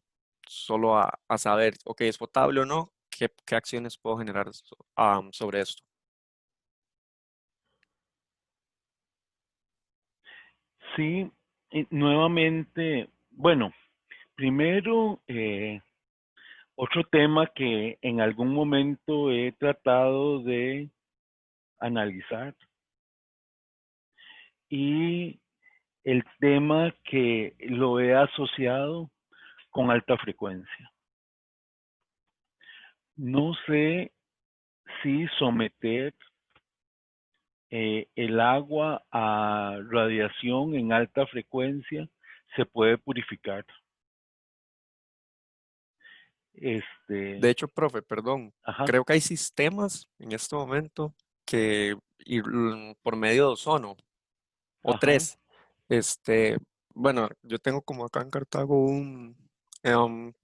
Solo a saber, ok, es potable o no, qué acciones puedo generar sobre esto. Sí, nuevamente, bueno, primero, otro tema que en algún momento he tratado de analizar y el tema que lo he asociado con alta frecuencia. No sé si someter el agua a radiación en alta frecuencia se puede purificar. De hecho, profe, perdón, Ajá, creo que hay sistemas en este momento por medio de ozono o ajá. tres. Bueno, yo tengo como acá en Cartago un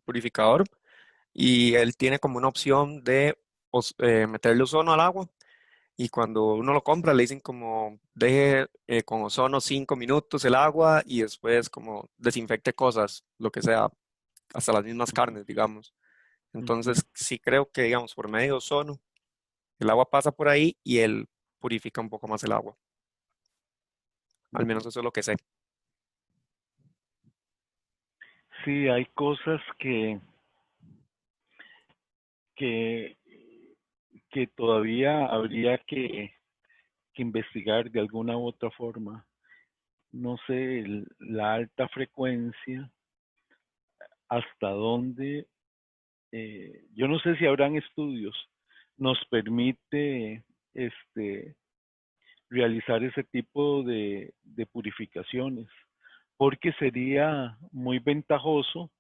purificador y él tiene como una opción de meterle ozono al agua y cuando uno lo compra le dicen como deje con ozono 5 minutos el agua y después como desinfecte cosas, lo que sea, hasta las mismas carnes, digamos. Entonces sí creo que, digamos, por medio de ozono, el agua pasa por ahí y él purifica un poco más el agua. Al menos eso es lo que sé. Sí, hay cosas que, que todavía habría que investigar de alguna u otra forma. No sé, la alta frecuencia, hasta dónde, yo no sé si habrán estudios, nos permite realizar ese tipo de purificaciones, porque sería muy ventajoso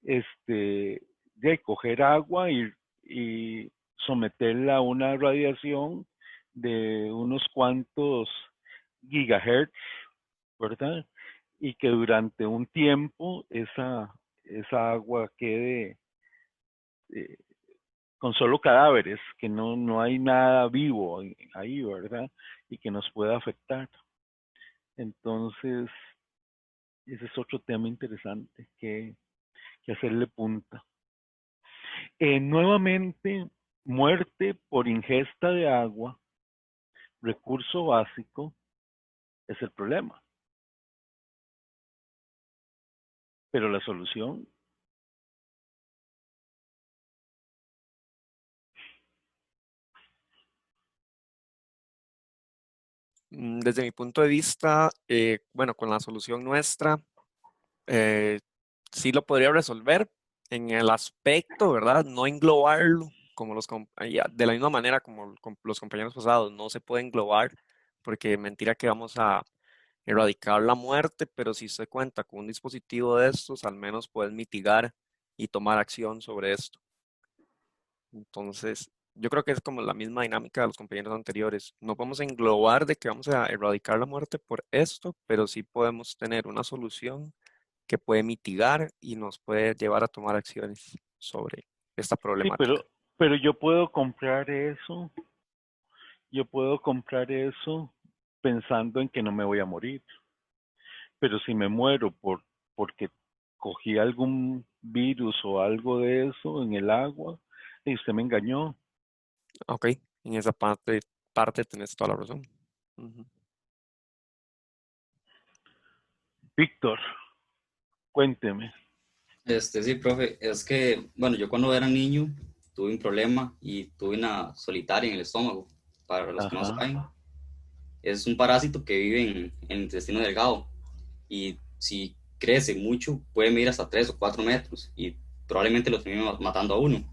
de coger agua y someterla a una radiación de unos cuantos gigahertz, ¿verdad? Y que durante un tiempo esa agua quede eh, con solo cadáveres, que no hay nada vivo ahí, ¿verdad? Y que nos pueda afectar. Entonces, ese es otro tema interesante que hacerle punta. Nuevamente, muerte por ingesta de agua, recurso básico, es el problema. Pero la solución, Desde mi punto de vista, bueno, con la solución nuestra, sí lo podría resolver en el aspecto, ¿verdad? No englobarlo como de la misma manera como los compañeros pasados, no se puede englobar porque mentira que vamos a erradicar la muerte, pero si se cuenta con un dispositivo de estos, al menos puedes mitigar y tomar acción sobre esto. Entonces, yo creo que es como la misma dinámica de los compañeros anteriores. No podemos englobar de que vamos a erradicar la muerte por esto, pero sí podemos tener una solución que puede mitigar y nos puede llevar a tomar acciones sobre esta sí, problemática. pero yo puedo comprar eso pensando en que no me voy a morir. Pero si me muero porque cogí algún virus o algo de eso en el agua y usted me engañó. Ok, en esa parte tenés toda la razón. Ujú. Víctor, cuénteme. Sí, profe, es que, bueno, yo cuando era niño tuve un problema y tuve una solitaria en el estómago. Para los que no Ajá. saben, es un parásito que vive en el intestino delgado y si crece mucho puede medir hasta 3 o 4 metros y probablemente lo termine matando a uno.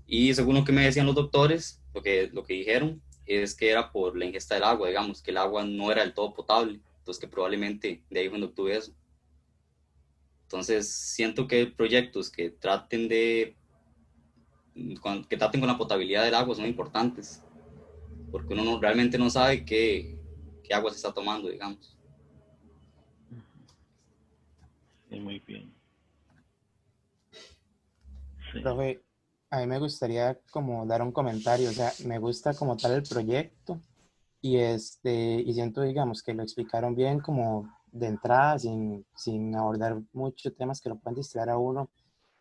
Y según lo que me decían los doctores, lo que dijeron es que era por la ingesta del agua, digamos, que el agua no era del todo potable, entonces que probablemente de ahí fue cuando obtuve eso. Entonces, siento que proyectos que traten con la potabilidad del agua son importantes, porque uno realmente no sabe qué agua se está tomando, digamos. Sí, muy bien. Sí. Profe, a mí me gustaría como dar un comentario, o sea, me gusta como tal el proyecto y siento, digamos, que lo explicaron bien como de entrada, sin abordar muchos temas que lo puedan distraer a uno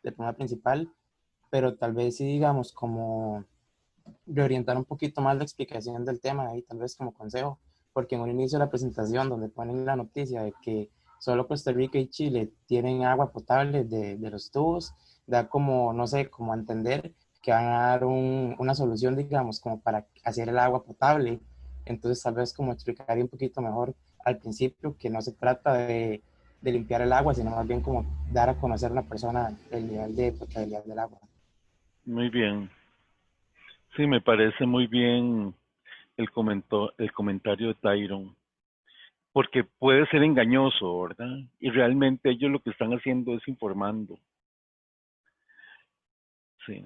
de forma principal, pero tal vez sí, digamos, como reorientar un poquito más la explicación del tema y tal vez como consejo, porque en un inicio de la presentación donde ponen la noticia de que solo Costa Rica y Chile tienen agua potable de los tubos, da como, no sé, como a entender que van a dar una solución, digamos, como para hacer el agua potable. Entonces tal vez como explicaría un poquito mejor al principio que no se trata de limpiar el agua, sino más bien como dar a conocer a una persona el nivel de potabilidad del agua. Muy bien. Sí, me parece muy bien el comentario de Tyron, porque puede ser engañoso, ¿verdad? Y realmente ellos lo que están haciendo es informando. Sí.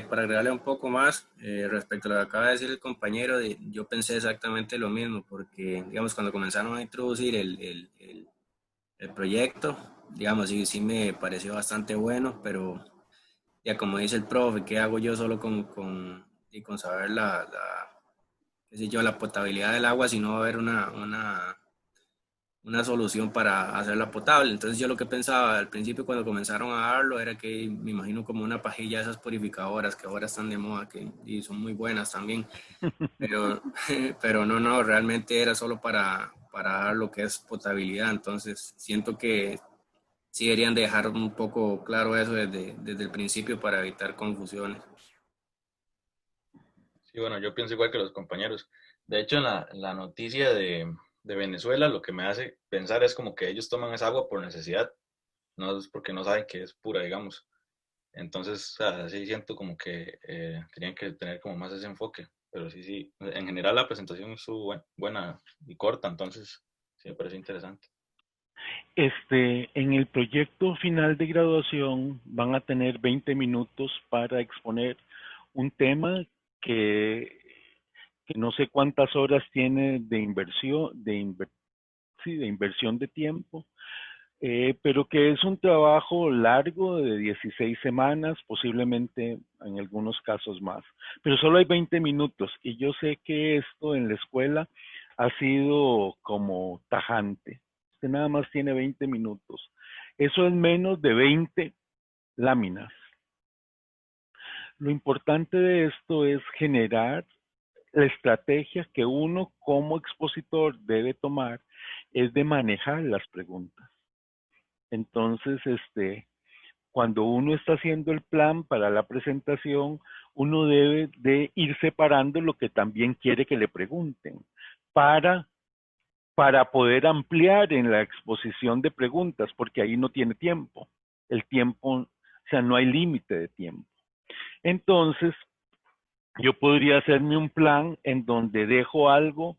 Para agregarle un poco más respecto a lo que acaba de decir el compañero, yo pensé exactamente lo mismo, porque, digamos, cuando comenzaron a introducir el proyecto, digamos, sí me pareció bastante bueno, pero ya como dice el profe, ¿qué hago yo solo con saber qué sé yo, la potabilidad del agua si no va a haber una solución para hacerla potable? Entonces yo lo que pensaba al principio cuando comenzaron a darlo era que me imagino como una pajilla de esas purificadoras que ahora están de moda y son muy buenas también, pero, pero no, realmente era solo para dar lo que es potabilidad. Entonces siento que sí deberían dejar un poco claro eso desde el principio para evitar confusiones. Sí, bueno, yo pienso igual que los compañeros. De hecho, en la noticia de Venezuela, lo que me hace pensar es como que ellos toman esa agua por necesidad, no es porque no saben que es pura, digamos. Entonces, o sea, sí siento como que tenían que tener como más ese enfoque. Pero sí, en general la presentación estuvo buena y corta, entonces sí me parece interesante. En el proyecto final de graduación van a tener 20 minutos para exponer un tema que, que no sé cuántas horas tiene de inversión, sí, de inversión de tiempo, pero que es un trabajo largo de 16 semanas, posiblemente en algunos casos más. Pero solo hay 20 minutos y yo sé que esto en la escuela ha sido como tajante. Usted nada más tiene 20 minutos. Eso es menos de 20 láminas. Lo importante de esto es generar la estrategia que uno como expositor debe tomar, es de manejar las preguntas. Entonces, cuando uno está haciendo el plan para la presentación, uno debe de ir separando lo que también quiere que le pregunten para, para poder ampliar en la exposición de preguntas, porque ahí no tiene tiempo. El tiempo, o sea, no hay límite de tiempo. Entonces, yo podría hacerme un plan en donde dejo algo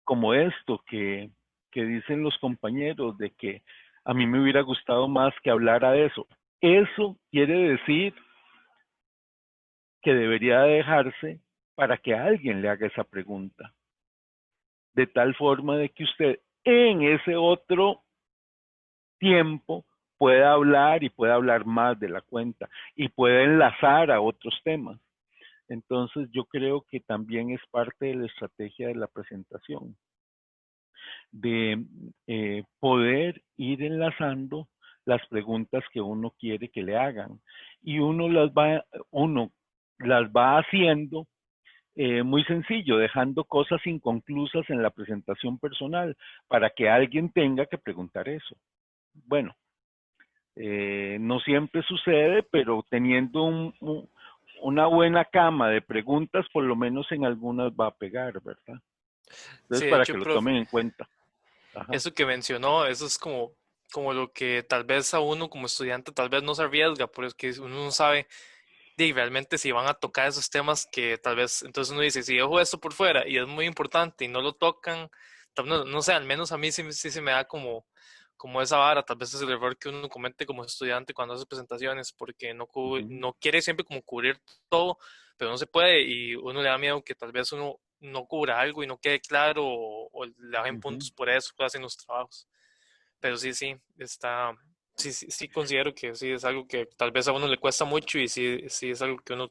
como esto que dicen los compañeros de que a mí me hubiera gustado más que hablara de eso. Eso quiere decir que debería dejarse para que alguien le haga esa pregunta, de tal forma de que usted en ese otro tiempo pueda hablar y pueda hablar más de la cuenta y pueda enlazar a otros temas. Entonces yo creo que también es parte de la estrategia de la presentación, de poder ir enlazando las preguntas que uno quiere que le hagan y uno las va haciendo muy sencillo, dejando cosas inconclusas en la presentación personal para que alguien tenga que preguntar eso. Bueno, no siempre sucede, pero teniendo una buena cama de preguntas, por lo menos en algunas va a pegar, ¿verdad? Entonces, Sí, de para hecho, que lo profe, tomen en cuenta. Ajá. eso que mencionó, eso es como lo que tal vez a uno como estudiante tal vez no se arriesga, porque uno no sabe realmente si van a tocar esos temas que tal vez, entonces uno dice, si dejo esto por fuera y es muy importante y no lo tocan, no sé, al menos a mí sí se me da como esa vara, tal vez es el error que uno comete como estudiante cuando hace presentaciones, porque no quiere siempre como cubrir todo, pero no se puede y uno le da miedo que tal vez uno no cubra algo y no quede claro o le bajen puntos por eso, hacen los trabajos. Pero sí, sí considero que sí es algo que tal vez a uno le cuesta mucho y sí es algo que uno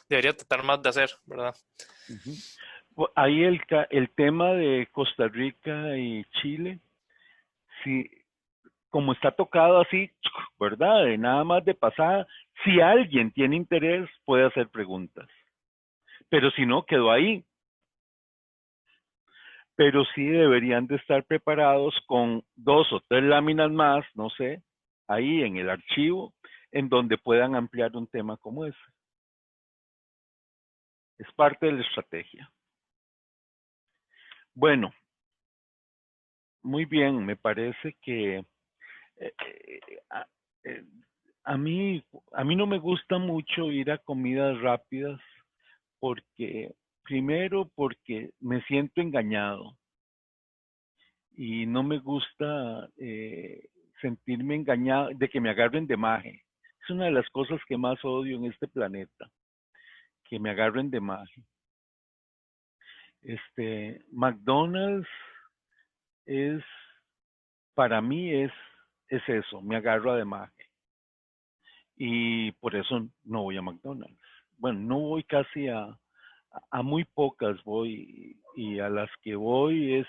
debería tratar más de hacer, ¿verdad? Ahí el tema de Costa Rica y Chile, sí, como está tocado así, ¿verdad? De nada más de pasada, si alguien tiene interés, puede hacer preguntas. Pero si no, quedó ahí. Pero sí deberían de estar preparados con 2 o 3 láminas más, no sé, ahí en el archivo, en donde puedan ampliar un tema como ese. Es parte de la estrategia. Bueno, muy bien, me parece que eh, a, eh, a mí no me gusta mucho ir a comidas rápidas porque, primero, porque me siento engañado y no me gusta sentirme engañado de que me agarren de maje. Es una de las cosas que más odio en este planeta, que me agarren de magia. McDonald's es, para mí es eso, me agarra de magia. Y por eso no voy a McDonald's. Bueno, no voy casi a muy pocas voy, y a las que voy es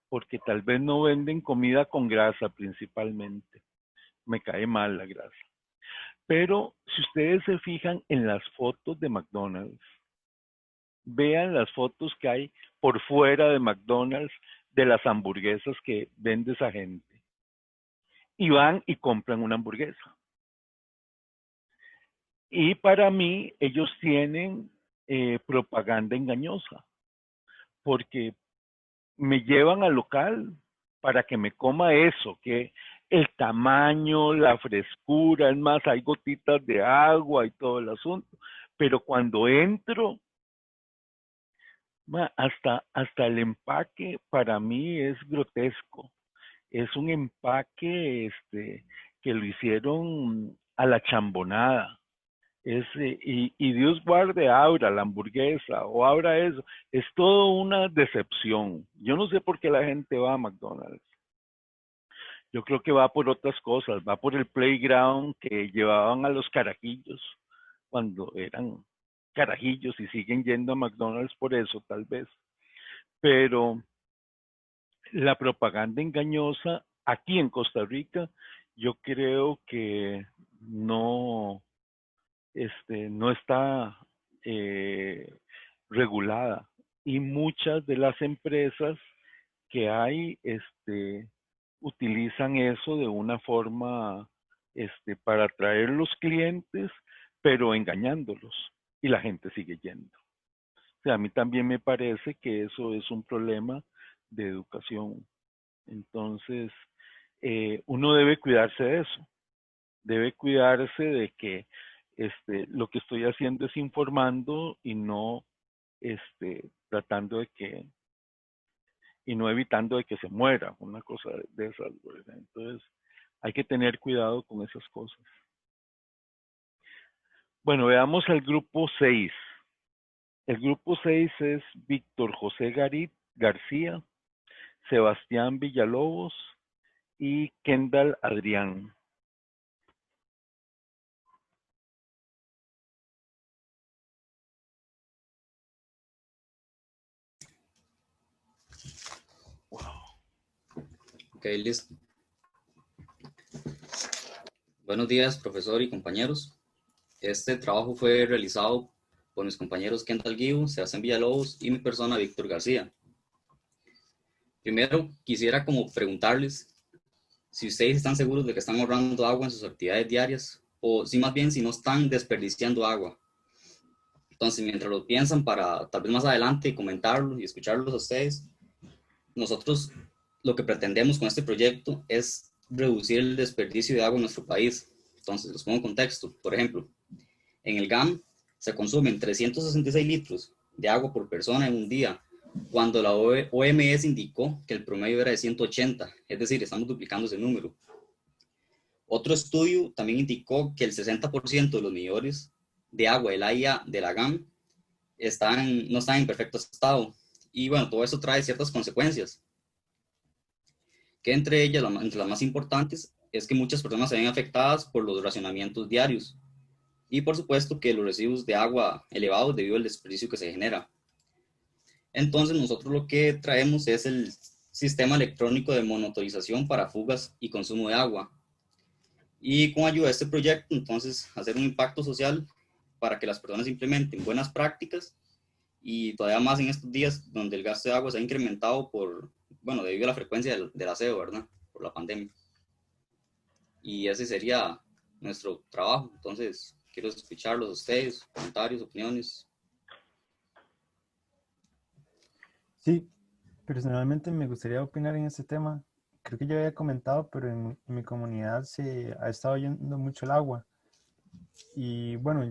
porque tal vez no venden comida con grasa principalmente. Me cae mal la grasa. Pero si ustedes se fijan en las fotos de McDonald's, vean las fotos que hay por fuera de McDonald's de las hamburguesas que vende esa gente. Y van y compran una hamburguesa. Y para mí, ellos tienen propaganda engañosa, porque me llevan al local para que me coma eso, que el tamaño, la frescura, es más, hay gotitas de agua y todo el asunto. Pero cuando entro, hasta el empaque para mí es grotesco. Es un empaque que lo hicieron a la chambonada. Y Dios guarde, abra la hamburguesa o abra eso. Es todo una decepción. Yo no sé por qué la gente va a McDonald's. Yo creo que va por otras cosas. Va por el playground que llevaban a los carajillos cuando eran carajillos y siguen yendo a McDonald's por eso, tal vez. Pero la propaganda engañosa aquí en Costa Rica, yo creo que no está regulada, y muchas de las empresas que hay utilizan eso de una forma para atraer los clientes, pero engañándolos, y la gente sigue yendo. O sea, a mí también me parece que eso es un problema de educación. Entonces, uno debe cuidarse de eso, debe cuidarse de que lo que estoy haciendo es informando y no tratando de que, y no evitando de que se muera, una cosa de esas, ¿verdad? Entonces, hay que tener cuidado con esas cosas. Bueno, veamos el grupo 6. El grupo 6 es Víctor José García, Sebastián Villalobos y Kendall Adrián. Ok, listo. Buenos días, profesor y compañeros. Este trabajo fue realizado por mis compañeros Kendall Guiu, Sebastián Villalobos y mi persona, Víctor García. Primero, quisiera como preguntarles si ustedes están seguros de que están ahorrando agua en sus actividades diarias, o si más bien si no están desperdiciando agua. Entonces, mientras lo piensan para tal vez más adelante comentarlo y escucharlos a ustedes, nosotros lo que pretendemos con este proyecto es reducir el desperdicio de agua en nuestro país. Entonces, les pongo en contexto. Por ejemplo, en el GAM se consumen 366 litros de agua por persona en un día, cuando la OMS indicó que el promedio era de 180, es decir, estamos duplicando ese número. Otro estudio también indicó que el 60% de los medidores de agua del AIA de la GAM no están en perfecto estado. Y bueno, todo eso trae ciertas consecuencias, que entre ellas, entre las más importantes, es que muchas personas se ven afectadas por los racionamientos diarios, y por supuesto que los residuos de agua elevados debido al desperdicio que se genera. Entonces nosotros lo que traemos es el sistema electrónico de monitorización para fugas y consumo de agua. Y con ayuda de este proyecto, entonces, hacer un impacto social para que las personas implementen buenas prácticas, y todavía más en estos días donde el gasto de agua se ha incrementado debido a la frecuencia del aseo, ¿verdad? Por la pandemia. Y ese sería nuestro trabajo. Entonces, quiero escucharlos a ustedes, comentarios, opiniones. Sí, personalmente me gustaría opinar en este tema. Creo que ya había comentado, pero en mi comunidad se ha estado yendo mucho el agua. Y bueno,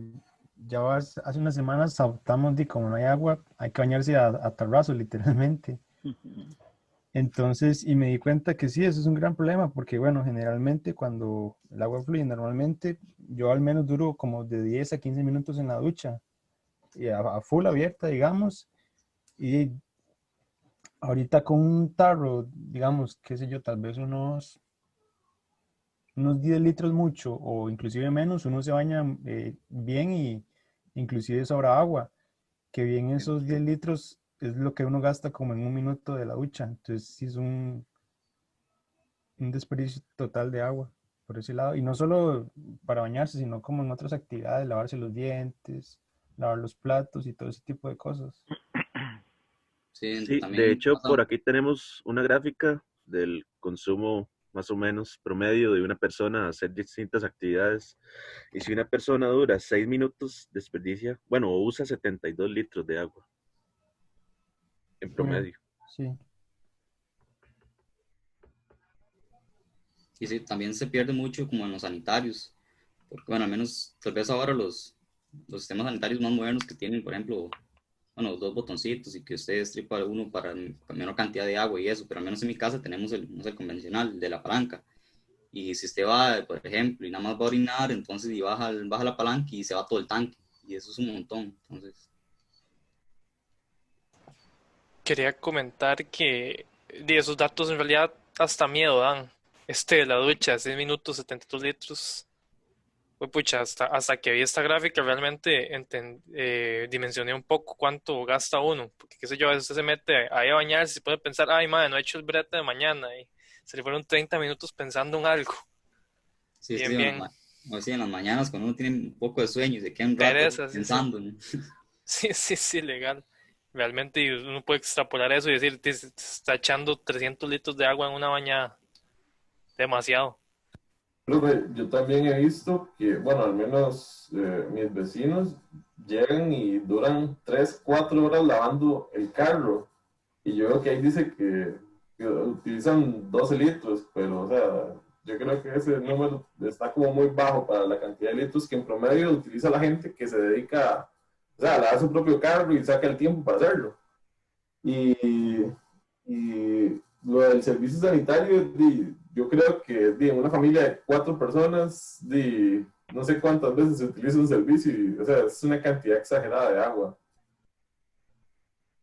ya hace unas semanas adoptamos de como no hay agua, hay que bañarse a tarrazo, literalmente. Entonces, y me di cuenta que sí, eso es un gran problema, porque bueno, generalmente cuando el agua fluye, normalmente yo al menos duro como de 10 a 15 minutos en la ducha, y a full abierta, digamos, y ahorita con un tarro, digamos, qué sé yo, tal vez unos 10 litros mucho, o inclusive menos, uno se baña bien y inclusive sobra agua, que bien esos 10 litros es lo que uno gasta como en un minuto de la ducha, entonces sí es un desperdicio total de agua por ese lado. Y no solo para bañarse, sino como en otras actividades, lavarse los dientes, lavar los platos y todo ese tipo de cosas. Sí, Sí, de también hecho, pasa. por aquí tenemos una gráfica del consumo más o menos promedio de una persona a hacer distintas actividades. Y si una persona dura 6 minutos, desperdicia, bueno, usa 72 litros de agua en promedio. Sí. Y sí, también se pierde mucho como en los sanitarios, porque bueno, al menos tal vez ahora los sistemas sanitarios más modernos que tienen, por ejemplo, bueno, dos botoncitos y que usted estripa uno para menor cantidad de agua y eso, pero al menos en mi casa tenemos no sé, el convencional, el de la palanca. Y si usted va, por ejemplo, y nada más va a orinar, entonces y baja la palanca y se va todo el tanque. Y eso es un montón. Entonces, Quería comentar que de esos datos en realidad hasta miedo dan. De la ducha, 6 minutos, 72 litros. Pues pucha, hasta que vi esta gráfica realmente dimensioné un poco cuánto gasta uno. Porque qué sé yo, a veces usted se mete ahí a bañarse y se puede pensar, ay madre, no he hecho el brete de mañana. Y se le fueron 30 minutos pensando en algo. sí, sí, Bien, bien. o sí, en las mañanas cuando uno tiene un poco de sueño y se queda un rato Pereza, sí, sí. pensando, ¿no? Sí, sí, sí, legal. Realmente uno puede extrapolar eso y decir, se está echando 300 litros de agua en una bañada. Demasiado. Profe, yo también he visto que, bueno, al menos mis vecinos llegan y duran 3, 4 horas lavando el carro. Y yo veo que ahí dice que utilizan 12 litros, pero, o sea, yo creo que ese número está como muy bajo para la cantidad de litros que en promedio utiliza la gente que se dedica, o sea, a lavar su propio carro y saca el tiempo para hacerlo. Y, y lo del servicio sanitario, yo creo que en una familia de 4 personas, no sé cuántas veces se utiliza un servicio, y, o sea, es una cantidad exagerada de agua.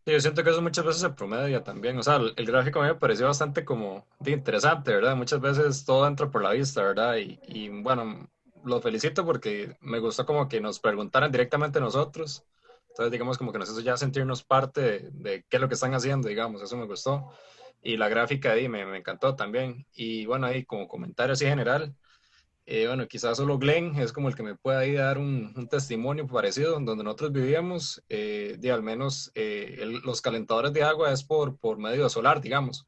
Sí, yo siento que eso muchas veces se promedia también. O sea, el gráfico a mí me pareció bastante como interesante, ¿verdad? Muchas veces todo entra por la vista, ¿verdad? Y bueno, lo felicito porque me gustó como que nos preguntaran directamente a nosotros. Entonces, digamos, como que nos hizo ya sentirnos parte de qué es lo que están haciendo, digamos, eso me gustó. Y la gráfica ahí me encantó también. Y bueno, ahí como comentario así general. Bueno, quizás solo Glenn es como el que me pueda ahí dar un testimonio parecido, donde nosotros vivíamos, al menos los calentadores de agua es por medio solar, digamos.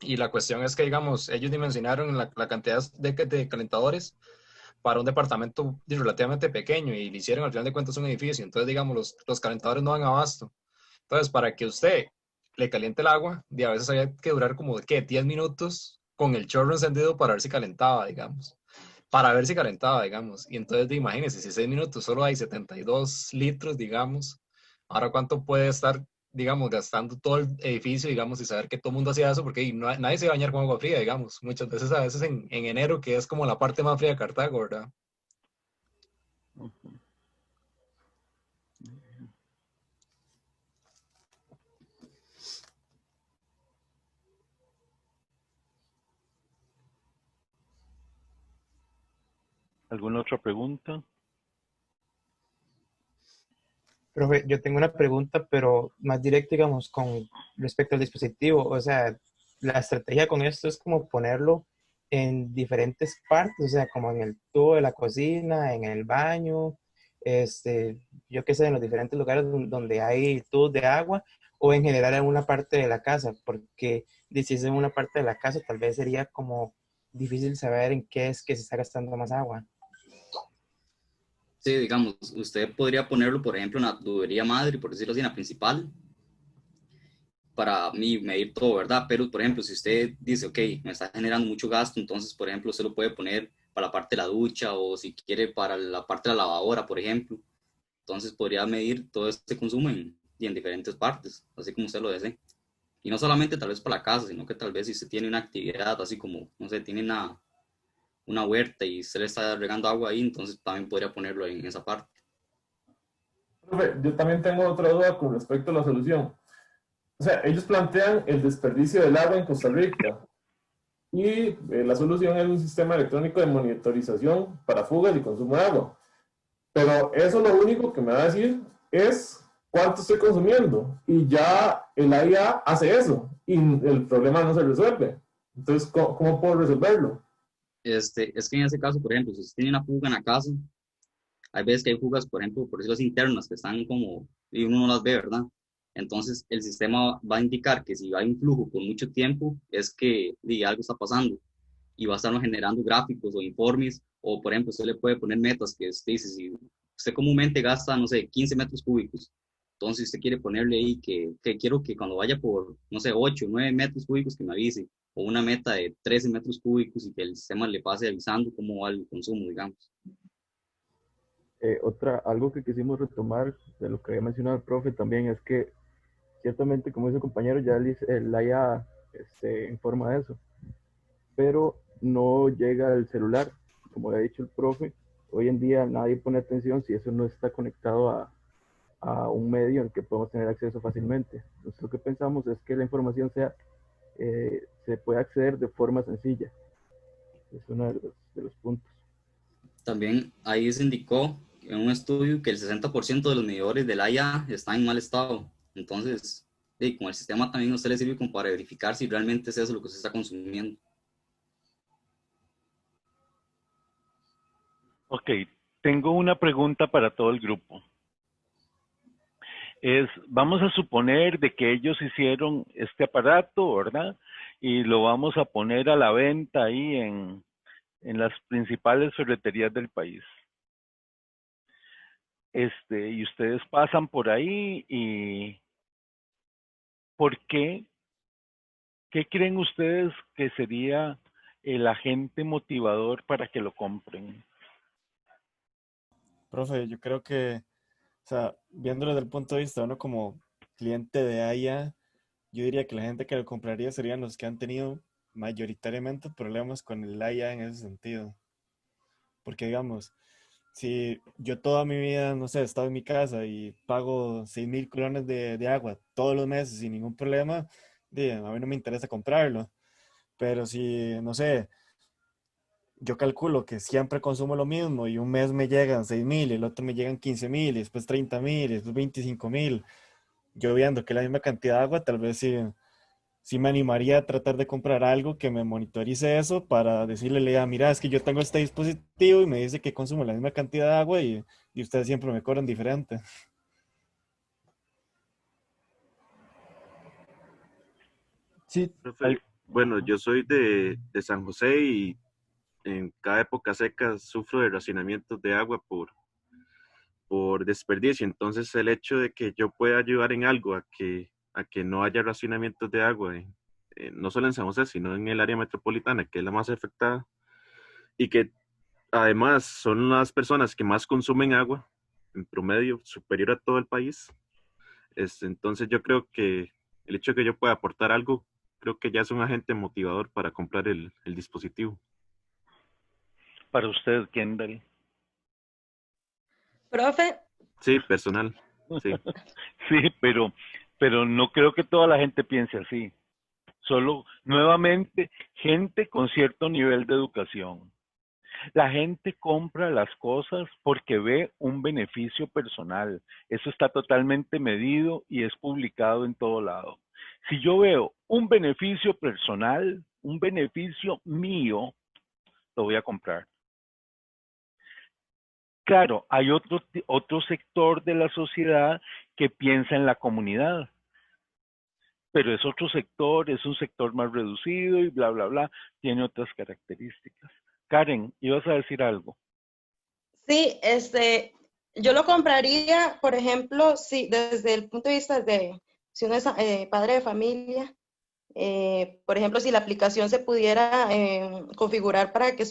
Y la cuestión es que, digamos, ellos dimensionaron la cantidad de calentadores para un departamento relativamente pequeño y le hicieron al final de cuentas un edificio. Entonces, digamos, los calentadores no dan abasto. Entonces, para que usted le caliente el agua, a veces había que durar como, ¿qué? 10 minutos con el chorro encendido para ver si calentaba, digamos, para ver si calentaba, digamos. Y entonces, imagínense, si 6 minutos solo hay 72 litros, digamos, ahora cuánto puede estar, digamos, gastando todo el edificio, digamos, y saber que todo el mundo hacía eso, porque nadie se va a bañar con agua fría, digamos. Muchas veces, a veces en enero, que es como la parte más fría de Cartago, ¿verdad? ¿Alguna otra pregunta? Profe, yo tengo una pregunta, pero más directa, digamos, con respecto al dispositivo. O sea, la estrategia con esto es como ponerlo en diferentes partes, o sea, como en el tubo de la cocina, en el baño, yo qué sé, en los diferentes lugares donde hay tubos de agua, o en general en una parte de la casa, porque si es en una parte de la casa, tal vez sería como difícil saber en qué es que se está gastando más agua. sí, digamos, usted podría ponerlo, por ejemplo, en la tubería madre, por decirlo así, en la principal, para mí medir todo, ¿verdad? Pero, por ejemplo, si usted dice, ok, me está generando mucho gasto, entonces, por ejemplo, usted lo puede poner para la parte de la ducha o si quiere para la parte de la lavadora, por ejemplo. Entonces, podría medir todo este consumo en diferentes partes, así como usted lo desee. Y no solamente tal vez para la casa, sino que tal vez si se tiene una actividad así como, no sé, tiene una huerta y se le está regando agua ahí, entonces también podría ponerlo en esa parte. Profe, yo también tengo otra duda con respecto a la solución. O sea, ellos plantean el desperdicio del agua en Costa Rica y la solución es un sistema electrónico de monitorización para fugas y consumo de agua. Pero eso lo único que me va a decir es cuánto estoy consumiendo y ya el AIA hace eso y el problema no se resuelve. Entonces, ¿cómo puedo resolverlo? Es que en ese caso, por ejemplo, si usted tiene una fuga en la casa, hay veces que hay fugas, por ejemplo, por decirlo así, internas, que están como, y uno no las ve, ¿verdad? Entonces, el sistema va a indicar que si hay un flujo por mucho tiempo, es que algo está pasando y va a estar generando gráficos o informes, o por ejemplo, usted le puede poner metas que usted dice, si usted comúnmente gasta, no sé, 15 metros cúbicos, entonces usted quiere ponerle ahí que quiero que cuando vaya por, no sé, 8 o 9 metros cúbicos que me avise, o una meta de 13 metros cúbicos y que el sistema le pase avisando cómo va el consumo, digamos. Algo que quisimos retomar de lo que había mencionado el profe también es que ciertamente, como dice el compañero, ya el AIA informa de eso, pero no llega al celular. Como había dicho el profe, hoy en día nadie pone atención si eso no está conectado a un medio en el que podemos tener acceso fácilmente. Entonces, lo que pensamos es que la información se puede acceder de forma sencilla. Es uno de los puntos. También ahí se indicó en un estudio que el 60% de los medidores del AIA están en mal estado. Entonces, con el sistema también a usted le sirve como para verificar si realmente es eso lo que se está consumiendo. Ok, tengo una pregunta para todo el grupo. Vamos a suponer de que ellos hicieron este aparato, ¿verdad? Y lo vamos a poner a la venta ahí en las principales ferreterías del país. Y ustedes pasan por ahí y ¿por qué? ¿Qué creen ustedes que sería el agente motivador para que lo compren? Profe, yo creo que, o sea, viéndolo desde el punto de vista de uno como cliente de AIA, yo diría que la gente que lo compraría serían los que han tenido mayoritariamente problemas con el AIA en ese sentido. Porque digamos, si yo toda mi vida, no sé, he estado en mi casa y pago 6,000 colones de agua todos los meses sin ningún problema, a mí no me interesa comprarlo. Pero si, no sé, yo calculo que siempre consumo lo mismo y un mes me llegan 6,000 y el otro me llegan 15,000 y después 30,000 y después 25,000, yo viendo que es la misma cantidad de agua, tal vez sí me animaría a tratar de comprar algo que me monitorice eso para decirle, mira, es que yo tengo este dispositivo y me dice que consumo la misma cantidad de agua y ustedes siempre me cobran diferente. Sí. Profe, bueno, yo soy de San José y en cada época seca sufro de racionamientos de agua por desperdicio. Entonces, el hecho de que yo pueda ayudar en algo a que no haya racionamientos de agua, no solo en San José, sino en el área metropolitana, que es la más afectada, y que además son las personas que más consumen agua, en promedio, superior a todo el país. Entonces, yo creo que el hecho de que yo pueda aportar algo, creo que ya es un agente motivador para comprar el dispositivo. Para usted, Kendall. Profe. Sí, personal. Sí, sí, pero no creo que toda la gente piense así. Solo, nuevamente, gente con cierto nivel de educación. La gente compra las cosas porque ve un beneficio personal. Eso está totalmente medido y es publicado en todo lado. Si yo veo un beneficio personal, un beneficio mío, lo voy a comprar. Claro, hay otro sector de la sociedad que piensa en la comunidad, pero es otro sector, es un sector más reducido y bla, bla, bla, tiene otras características. Karen, ibas a decir algo. Sí, yo lo compraría, por ejemplo, sí, desde el punto de vista de si uno es padre de familia, por ejemplo, si la aplicación se pudiera configurar para que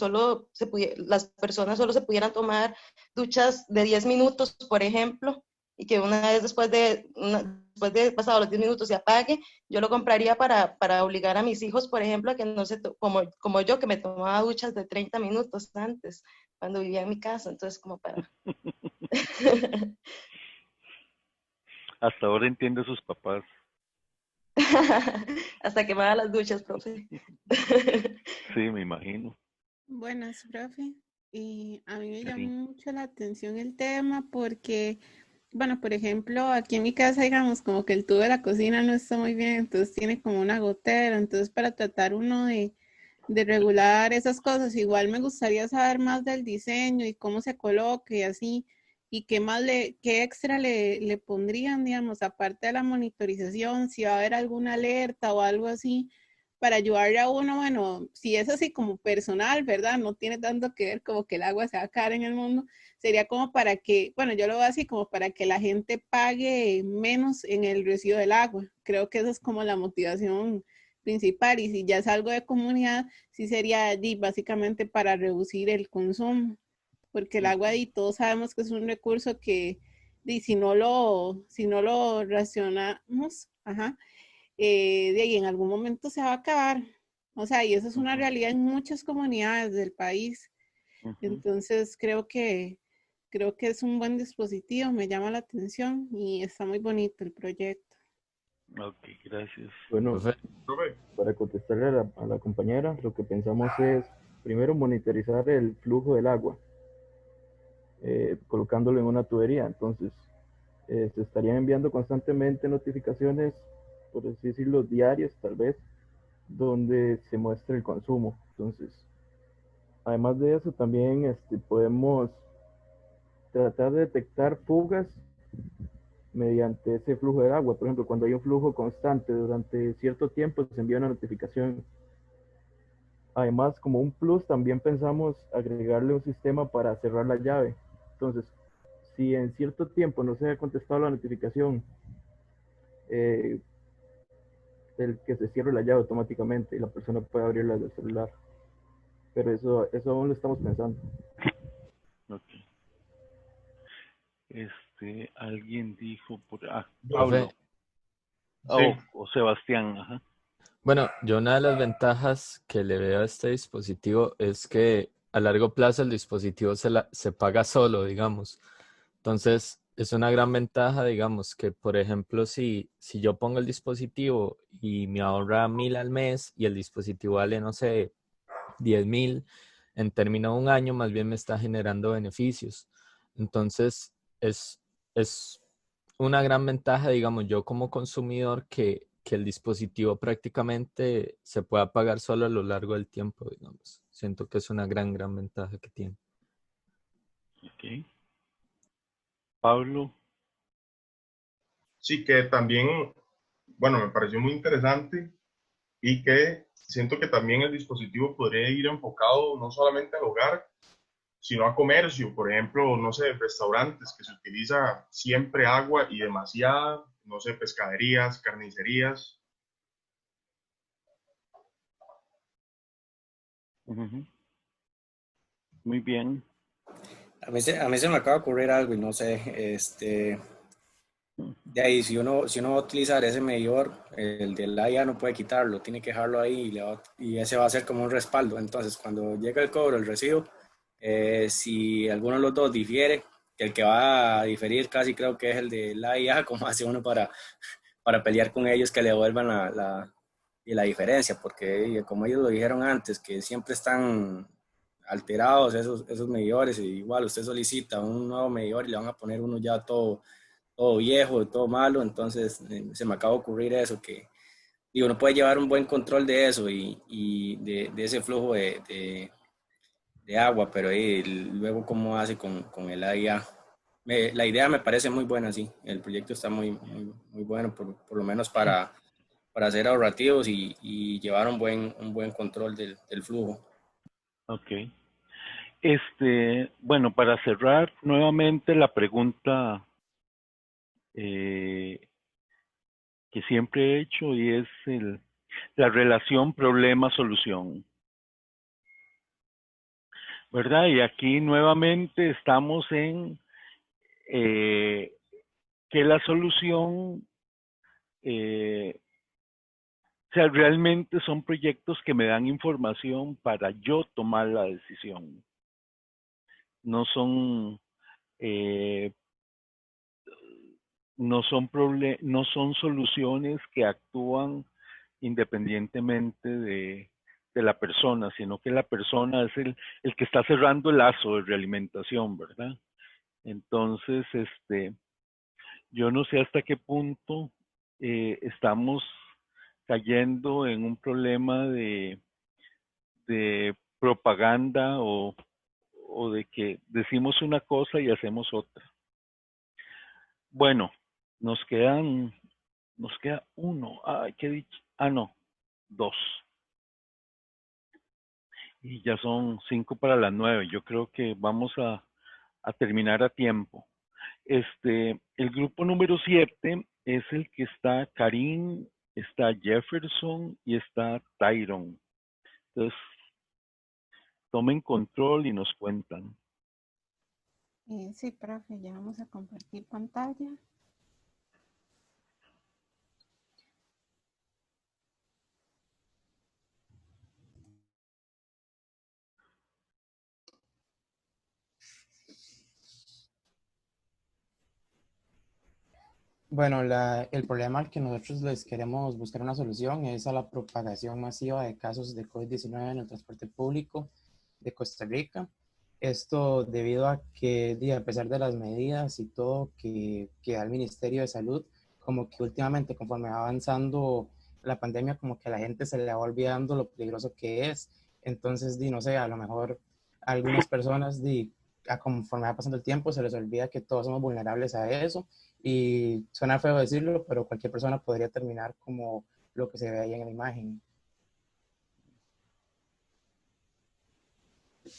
las personas solo se pudieran tomar duchas de 10 minutos, por ejemplo, y que una vez después de pasado los 10 minutos se apague, yo lo compraría para obligar a mis hijos, por ejemplo, a que no se, como yo, que me tomaba duchas de 30 minutos antes, cuando vivía en mi casa, entonces como para... Hasta ahora entiendo a sus papás. Hasta que me haga las duchas, profe. Sí, me imagino. Buenas, profe. Y a mí me Sí. llamó mucho la atención el tema porque, bueno, por ejemplo, aquí en mi casa, digamos, como que el tubo de la cocina no está muy bien, entonces tiene como una gotera, entonces para tratar uno de regular esas cosas, igual me gustaría saber más del diseño y cómo se coloca y así, y qué más qué extra le pondrían, digamos, aparte de la monitorización, si va a haber alguna alerta o algo así para ayudarle a uno, bueno, si es así como personal, ¿verdad? No tiene tanto que ver como que el agua sea cara en el mundo, sería como para que, bueno, yo lo veo así como para que la gente pague menos en el recibo del agua. Creo que esa es como la motivación principal, y si ya es algo de comunidad, sí sería allí básicamente para reducir el consumo, porque el agua, y todos sabemos que es un recurso que, y si no lo racionamos, ajá, de ahí en algún momento se va a acabar. O sea, y eso es una realidad en muchas comunidades del país. Entonces creo que es un buen dispositivo, me llama la atención y está muy bonito el proyecto. Ok, gracias. Bueno, para contestarle a la compañera, lo que pensamos es primero monitorizar el flujo del agua, colocándolo en una tubería. Entonces, se estarían enviando constantemente notificaciones, por así decirlo, diarias tal vez, donde se muestre el consumo. Entonces, además de eso, también podemos tratar de detectar fugas mediante ese flujo de agua. Por ejemplo, cuando hay un flujo constante durante cierto tiempo, se envía una notificación. Además, como un plus, también pensamos agregarle un sistema para cerrar la llave. Entonces, si en cierto tiempo no se ha contestado la notificación, el que se cierre la llave automáticamente y la persona puede abrirla desde el celular. Pero eso aún lo estamos pensando. Ok. Alguien dijo por... Ah, Profe. Pablo. O Sebastián, ajá. Bueno, yo una de las ventajas que le veo a este dispositivo es que a largo plazo el dispositivo se paga solo, digamos. Entonces, es una gran ventaja, digamos, que por ejemplo, si yo pongo el dispositivo y me ahorra 1.000 al mes y el dispositivo vale, no sé, 10.000, en término de un año, más bien me está generando beneficios. Entonces, es una gran ventaja, digamos, yo como consumidor que el dispositivo prácticamente se pueda pagar solo a lo largo del tiempo, digamos. Siento que es una gran ventaja que tiene. Ok. Pablo. Sí, que también, bueno, me pareció muy interesante y que siento que también el dispositivo podría ir enfocado no solamente al hogar, sino a comercio, por ejemplo, no sé, restaurantes que se utiliza siempre agua y demasiada, no sé, pescaderías, carnicerías. Muy bien. A mí se me acaba de ocurrir algo y no sé, de ahí, si uno va a utilizar ese medidor, el del AIA no puede quitarlo, tiene que dejarlo ahí y ese va a ser como un respaldo. Entonces, cuando llega el cobro, el recibo, si alguno de los dos difiere, que el que va a diferir casi creo que es el del AIA, como hace uno para pelear con ellos que le devuelvan la diferencia, porque como ellos lo dijeron antes, que siempre están alterados esos medidores, y igual usted solicita un nuevo medidor y le van a poner uno ya todo viejo, todo malo. Entonces se me acaba de ocurrir eso, que digo, uno puede llevar un buen control de eso y de ese flujo de agua, pero luego cómo hace con el AIA. La idea me parece muy buena, sí, el proyecto está muy bueno, por lo menos para ser ahorrativos y llevar un buen control del flujo. Ok. Bueno, para cerrar nuevamente la pregunta que siempre he hecho, y es la relación problema-solución. ¿Verdad? Y aquí nuevamente estamos en que la solución, o sea, realmente son proyectos que me dan información para yo tomar la decisión. No son, no son soluciones que actúan independientemente de la persona, sino que la persona es el que está cerrando el lazo de realimentación, ¿verdad? Entonces, yo no sé hasta qué punto estamos cayendo en un problema de propaganda o de que decimos una cosa y hacemos otra. Bueno, nos queda uno. Ay, ¿qué he dicho? Ah, no, 2. Y ya son 5 para las 9. Yo creo que vamos a terminar a tiempo. El grupo número 7 es el que está Karim, está Jefferson y está Tyron. Entonces, tomen control y nos cuentan. Sí, profe, ya vamos a compartir pantalla. Bueno, el problema al que nosotros les queremos buscar una solución es a la propagación masiva de casos de COVID-19 en el transporte público de Costa Rica. Esto debido a que, a pesar de las medidas y todo que da el Ministerio de Salud, como que últimamente, conforme va avanzando la pandemia, como que a la gente se le va olvidando lo peligroso que es. Entonces, no sé, a lo mejor a algunas personas, conforme va pasando el tiempo, se les olvida que todos somos vulnerables a eso. Y suena feo decirlo, pero cualquier persona podría terminar como lo que se ve ahí en la imagen.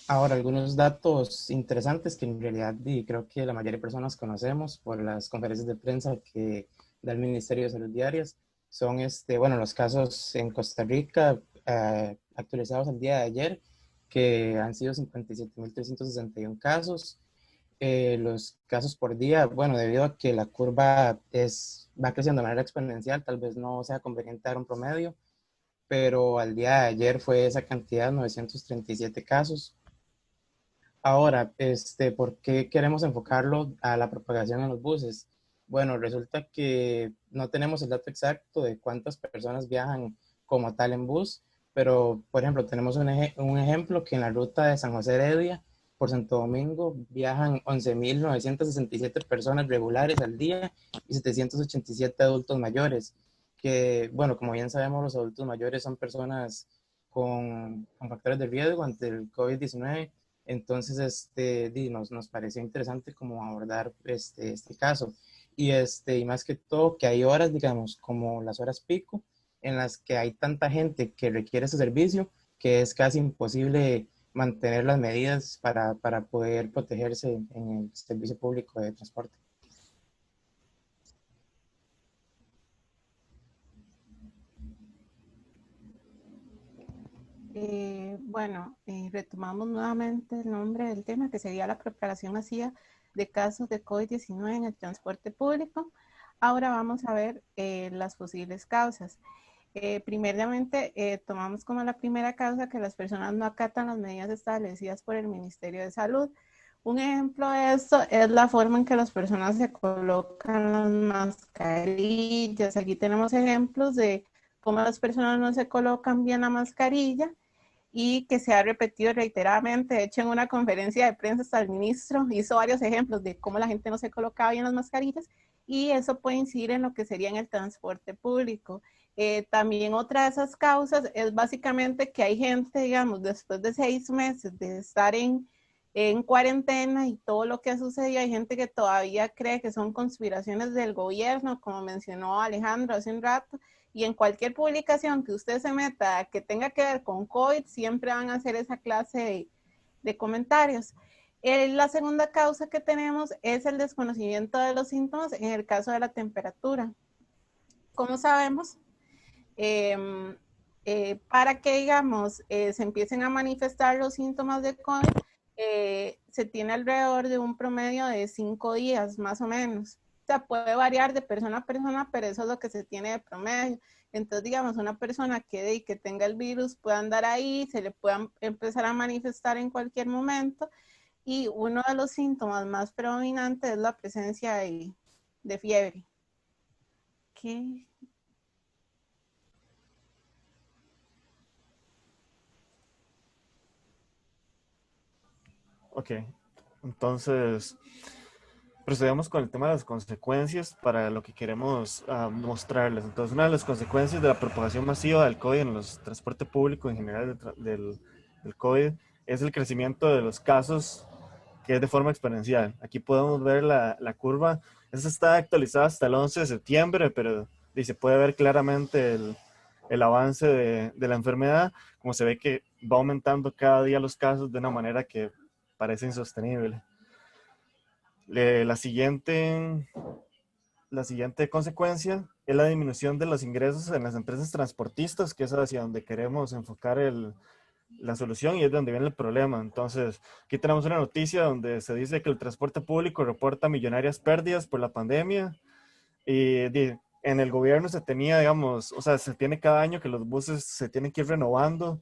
Ahora, algunos datos interesantes que en realidad creo que la mayoría de personas conocemos por las conferencias de prensa que da el Ministerio de Salud diarias son bueno, los casos en Costa Rica actualizados al día de ayer, que han sido 57.361 casos. Los casos por día, bueno, debido a que la curva va creciendo de manera exponencial, tal vez no sea conveniente dar un promedio, pero al día de ayer fue esa cantidad, 937 casos. Ahora, ¿por qué queremos enfocarlo a la propagación en los buses? Bueno, resulta que no tenemos el dato exacto de cuántas personas viajan como tal en bus, pero, por ejemplo, tenemos un ejemplo que en la ruta de San José Heredia por Santo Domingo viajan 11.967 personas regulares al día y 787 adultos mayores, que, bueno, como bien sabemos, los adultos mayores son personas con factores de riesgo ante el COVID-19. Entonces, nos pareció interesante como abordar este caso. Y más que todo, que hay horas, digamos, como las horas pico, en las que hay tanta gente que requiere ese servicio, que es casi imposible mantener las medidas para poder protegerse en el servicio público de transporte. Bueno, retomamos nuevamente el nombre del tema, que sería la propagación masiva de casos de COVID-19 en el transporte público. Ahora vamos a ver las posibles causas. Primeramente, tomamos como la primera causa que las personas no acatan las medidas establecidas por el Ministerio de Salud. Un ejemplo de esto es la forma en que las personas se colocan las mascarillas. Aquí tenemos ejemplos de cómo las personas no se colocan bien la mascarilla y que se ha repetido reiteradamente. De hecho, en una conferencia de prensa hasta el ministro hizo varios ejemplos de cómo la gente no se colocaba bien las mascarillas, y eso puede incidir en lo que sería en el transporte público. También otra de esas causas es básicamente que hay gente, digamos, después de 6 meses de estar en cuarentena y todo lo que ha sucedido, hay gente que todavía cree que son conspiraciones del gobierno, como mencionó Alejandro hace un rato, y en cualquier publicación que usted se meta que tenga que ver con COVID, siempre van a hacer esa clase de comentarios. La segunda causa que tenemos es el desconocimiento de los síntomas en el caso de la temperatura. ¿Cómo sabemos? Para que, digamos, se empiecen a manifestar los síntomas de COVID, se tiene alrededor de un promedio de 5 días, más o menos. sea, puede variar de persona a persona, pero eso es lo que se tiene de promedio. Entonces, digamos, una persona que tenga el virus puede andar ahí, se le pueda empezar a manifestar en cualquier momento, y uno de los síntomas más predominantes es la presencia de fiebre. ¿Qué? Ok, entonces procedemos con el tema de las consecuencias para lo que queremos mostrarles. Entonces, una de las consecuencias de la propagación masiva del COVID en los transporte público en general del COVID es el crecimiento de los casos, que es de forma exponencial. Aquí podemos ver la curva. Esta está actualizada hasta el 11 de septiembre, pero se puede ver claramente el avance de la enfermedad, como se ve que va aumentando cada día los casos de una manera que parece insostenible. La siguiente consecuencia es la disminución de los ingresos en las empresas transportistas, que es hacia donde queremos enfocar la solución y es donde viene el problema. Entonces, aquí tenemos una noticia donde se dice que el transporte público reporta millonarias pérdidas por la pandemia y en el gobierno se tenía, digamos, o sea, se tiene cada año que los buses se tienen que ir renovando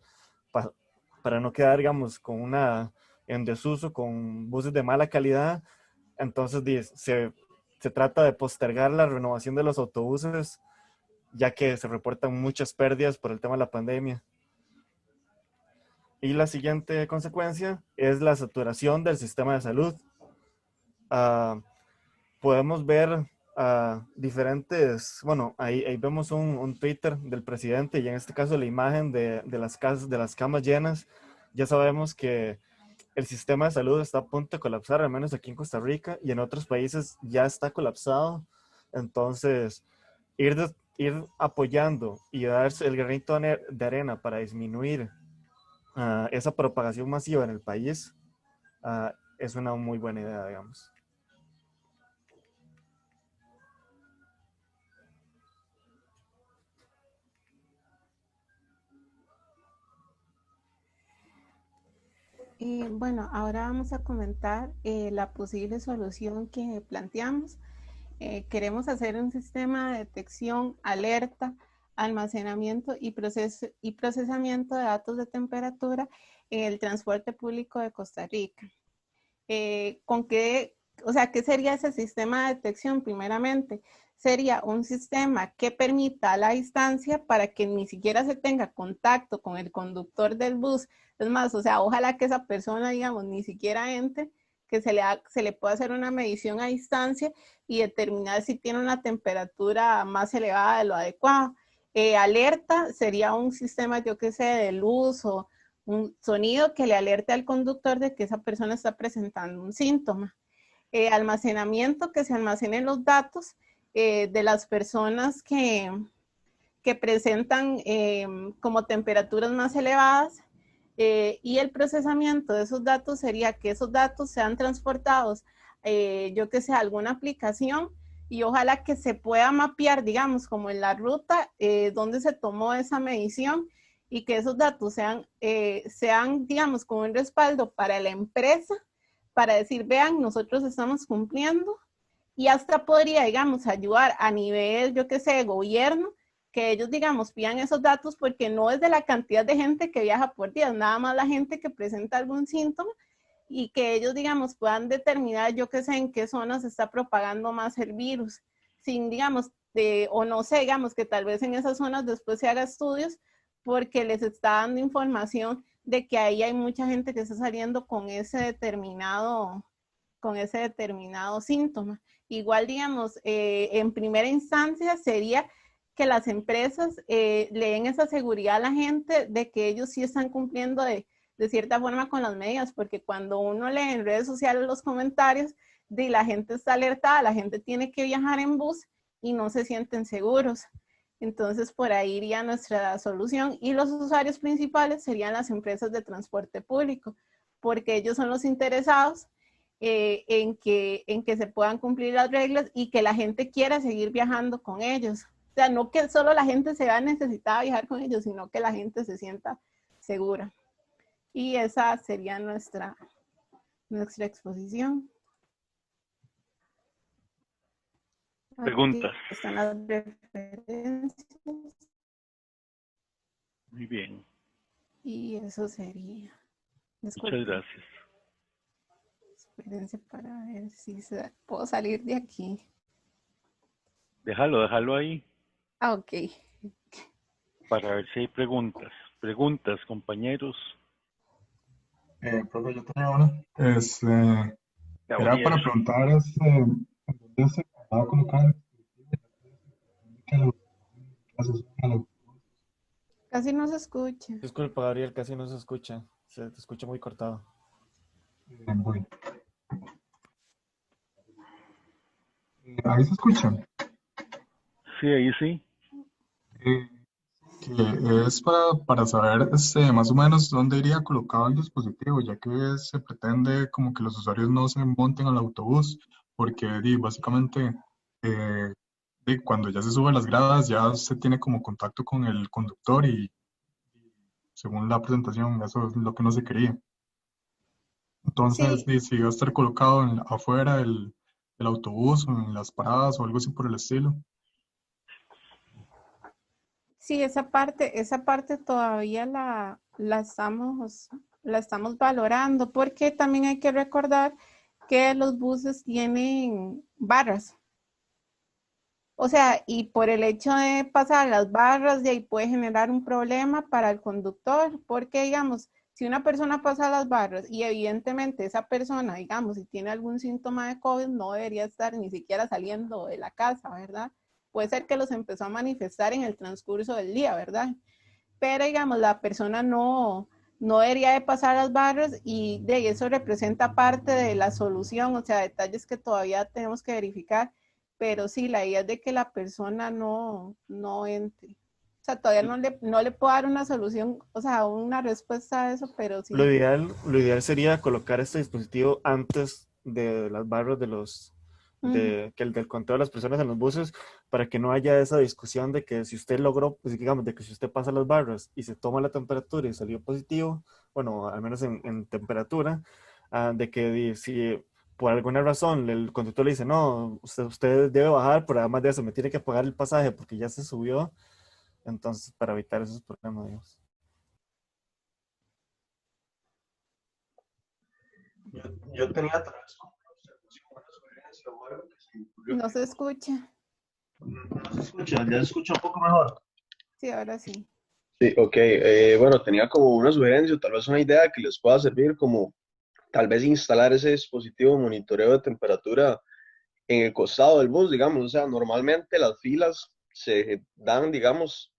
para no quedar, digamos, en desuso con buses de mala calidad. Entonces, se trata de postergar la renovación de los autobuses, ya que se reportan muchas pérdidas por el tema de la pandemia. Y la siguiente consecuencia es la saturación del sistema de salud. Podemos ver diferentes, bueno, ahí vemos un Twitter del presidente y en este caso la imagen de las camas llenas. Ya sabemos que el sistema de salud está a punto de colapsar, al menos aquí en Costa Rica, y en otros países ya está colapsado. Entonces, ir apoyando y darse el granito de arena para disminuir esa propagación masiva en el país es una muy buena idea, digamos. Bueno, ahora vamos a comentar la posible solución que planteamos. Queremos hacer un sistema de detección, alerta, almacenamiento y procesamiento de datos de temperatura en el transporte público de Costa Rica. ¿Qué sería ese sistema de detección? Primeramente, sería un sistema que permita a la distancia para que ni siquiera se tenga contacto con el conductor del bus. Es más, o sea, ojalá que esa persona, digamos, ni siquiera entre, que se le pueda hacer una medición a distancia y determinar si tiene una temperatura más elevada de lo adecuado. Alerta sería un sistema, yo qué sé, de luz o un sonido que le alerte al conductor de que esa persona está presentando un síntoma. Almacenamiento, que se almacenen los datos de las personas que presentan como temperaturas más elevadas, y el procesamiento de esos datos sería que esos datos sean transportados, yo que sé, a alguna aplicación, y ojalá que se pueda mapear, digamos, como en la ruta donde se tomó esa medición, y que esos datos sean, digamos, como un respaldo para la empresa, para decir, vean, nosotros estamos cumpliendo, y hasta podría, digamos, ayudar a nivel, yo que sé, gobierno, que ellos, digamos, pidan esos datos, porque no es de la cantidad de gente que viaja por día, nada más la gente que presenta algún síntoma, y que ellos, digamos, puedan determinar, yo que sé, en qué zonas se está propagando más el virus, sin, digamos, o no sé, digamos, que tal vez en esas zonas después se haga estudios, porque les está dando información de que ahí hay mucha gente que está saliendo con ese determinado síntoma. Igual, digamos, en primera instancia sería que las empresas le den esa seguridad a la gente de que ellos sí están cumpliendo de cierta forma con las medidas, porque cuando uno lee en redes sociales los comentarios, la gente está alertada, la gente tiene que viajar en bus y no se sienten seguros. Entonces, por ahí iría nuestra solución, y los usuarios principales serían las empresas de transporte público, porque ellos son los interesados en que se puedan cumplir las reglas y que la gente quiera seguir viajando con ellos. O sea, no que solo la gente se vea necesitada viajar con ellos, sino que la gente se sienta segura. Y esa sería nuestra exposición. Preguntas. Aquí están las referencias Muy bien. y eso sería. Muchas Disculpen, gracias. espérense para ver si puedo salir de aquí. Déjalo ahí Ah, ok. para ver si hay preguntas. Preguntas, compañeros. Profe, yo tenía una. Era Gabriel. para preguntar, ¿dónde se va a colocar que los clases a los- Casi no se escucha. Disculpa, Gabriel, casi no se escucha. Se te escucha muy cortado. Voy. ¿Ahí se escucha? Sí, ahí sí. Eh, que es para saber más o menos dónde iría colocado el dispositivo, ya que se pretende como que los usuarios no se monten al autobús, porque básicamente cuando ya se sube las gradas ya se tiene como contacto con el conductor y según la presentación eso es lo que no se quería. Entonces, Sí, si va a estar colocado afuera del autobús o en las paradas o algo así por el estilo. sí, esa parte todavía la estamos valorando, porque también hay que recordar que los buses tienen barras. O sea, y por el hecho de pasar las barras, de ahí puede generar un problema para el conductor, porque digamos, si una persona pasa las barras y evidentemente esa persona, digamos, si tiene algún síntoma de COVID, no debería estar ni siquiera saliendo de la casa, ¿verdad? Puede ser que los empezó a manifestar en el transcurso del día, ¿verdad? Pero digamos, la persona no debería de pasar las barras y de eso representa parte de la solución, o sea, detalles que todavía tenemos que verificar, pero sí, la idea es de que la persona no entre. O sea, todavía no le puedo dar una solución, o sea, una respuesta a eso, pero Lo sí. ideal sería colocar este dispositivo antes de las barras del conteo de las personas en los buses, para que no haya esa discusión de que si usted logró, pues digamos, de que si usted pasa las barras y se toma la temperatura y salió positivo, bueno, al menos en temperatura, de que si por alguna razón el conductor le dice, no, usted debe bajar, pero además de eso me tiene que pagar el pasaje porque ya se subió, entonces para evitar esos problemas, digamos. Yo tenía tal vez como una observación, una sugerencia o algo que se me ocurrió. No se escucha. No se escucha, ya se escucha un poco mejor. Sí, ahora sí. Sí, ok. Bueno, tenía como una sugerencia, o tal vez una idea que les pueda servir, como tal vez instalar ese dispositivo de monitoreo de temperatura en el costado del bus, digamos. O sea, normalmente las filas se dan, digamos,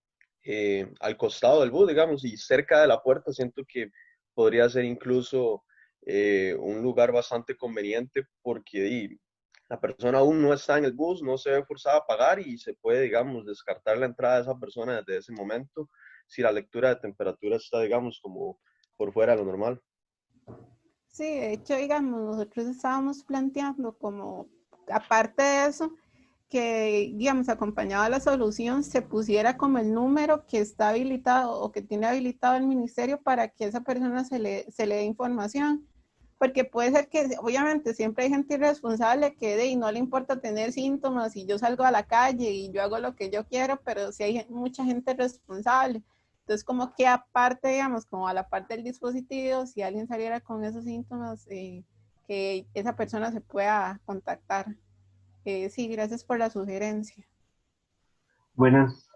al costado del bus, digamos, y cerca de la puerta siento que podría ser incluso un lugar bastante conveniente porque la persona aún no está en el bus, no se ve forzada a pagar y se puede, digamos, descartar la entrada de esa persona desde ese momento si la lectura de temperatura está, digamos, como por fuera de lo normal. Sí, de hecho, digamos, nosotros estábamos planteando como, aparte de eso, que, digamos, acompañado a la solución, se pusiera como el número que está habilitado o que tiene habilitado el ministerio para que esa persona se le dé información. Porque puede ser que, obviamente, siempre hay gente irresponsable que y no le importa tener síntomas y yo salgo a la calle y yo hago lo que yo quiero, pero sí hay mucha gente responsable. Entonces, como que aparte, digamos, como a la parte del dispositivo, si alguien saliera con esos síntomas, que esa persona se pueda contactar. Sí, gracias por la sugerencia. Buenas.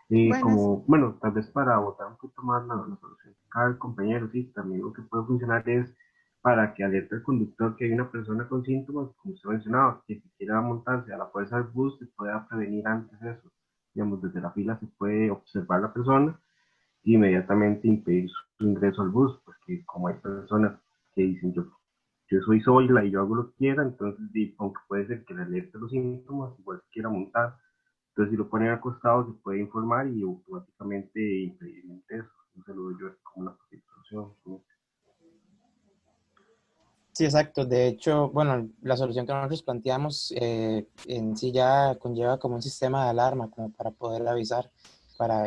Buenas. Bueno, tal vez para votar un poquito más la solución que cada compañero, sí, también lo que puede funcionar es para que alerte al conductor que hay una persona con síntomas, como usted mencionaba, que si quiere montarse a la fuerza del bus, se pueda prevenir antes eso. Digamos, desde la fila se puede observar la persona e inmediatamente impedir su ingreso al bus, porque como hay personas que dicen yo soy Zoila y yo hago lo que quiera, entonces aunque puede ser que le alerte los síntomas, igual se quiera montar. Entonces, si lo ponen acostado, se puede informar y automáticamente impedir el ingreso. No se lo doy yo como una solución. ¿No? Sí, exacto. De hecho, bueno, la solución que nosotros planteamos en sí ya conlleva como un sistema de alarma como para poder avisar.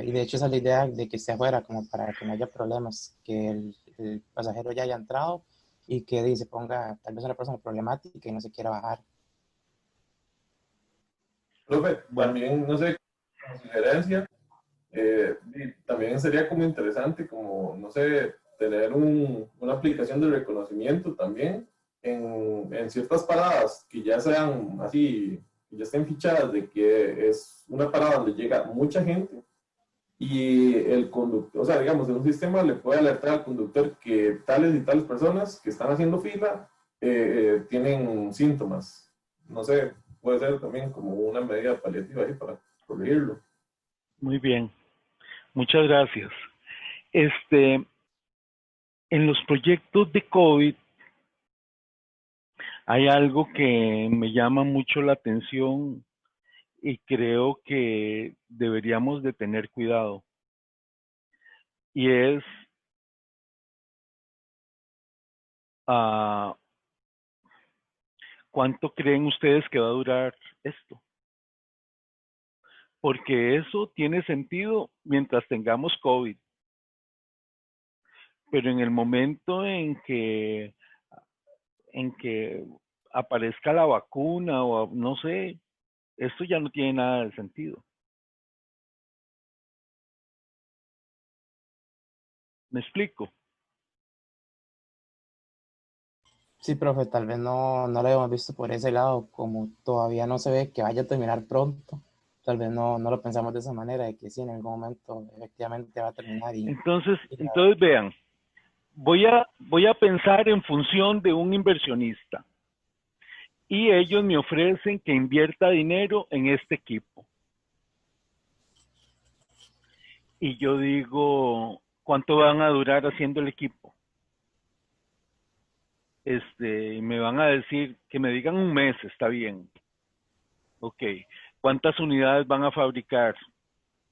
Y de hecho esa es la idea de que esté afuera, como para que no haya problemas, que el pasajero ya haya entrado y que se ponga tal vez una persona problemática y no se quiera bajar. Profe, también, no sé, como sugerencia, y también sería como interesante, como, no sé, tener una aplicación de reconocimiento también en ciertas paradas que ya sean así, que ya estén fichadas de que es una parada donde llega mucha gente y el conductor, o sea, digamos, en un sistema le puede alertar al conductor que tales y tales personas que están haciendo fila tienen síntomas. No sé, puede ser también como una medida paliativa ahí para corregirlo. Muy bien, muchas gracias. En los proyectos de COVID hay algo que me llama mucho la atención y creo que deberíamos de tener cuidado. Y es ¿cuánto creen ustedes que va a durar esto? Porque eso tiene sentido mientras tengamos COVID. Pero en el momento en que aparezca la vacuna o no sé, esto ya no tiene nada de sentido. ¿Me explico? Sí, profe, tal vez no lo hemos visto por ese lado, como todavía no se ve que vaya a terminar pronto, tal vez no lo pensamos de esa manera, de que sí, en algún momento efectivamente va a terminar Entonces vean, voy a pensar en función de un inversionista y ellos me ofrecen que invierta dinero en este equipo. Y yo digo, ¿cuánto van a durar haciendo el equipo? Me van a decir, que me digan un mes, está bien. Ok, ¿cuántas unidades van a fabricar?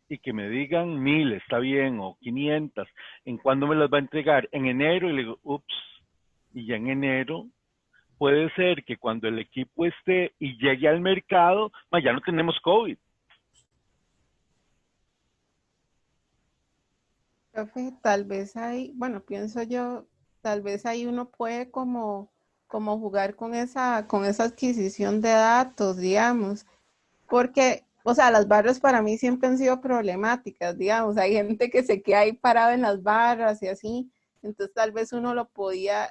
Y que me digan 1000, está bien, o 500. ¿En cuándo me las va a entregar? En enero, y le digo, ups, y ya en enero puede ser que cuando el equipo esté y llegue al mercado, ya no tenemos COVID. Profe, tal vez hay, bueno, pienso yo, tal vez ahí uno puede como jugar con esa adquisición de datos, digamos, porque, o sea, las barras para mí siempre han sido problemáticas, digamos, hay gente que se queda ahí parado en las barras y así, entonces tal vez uno lo podría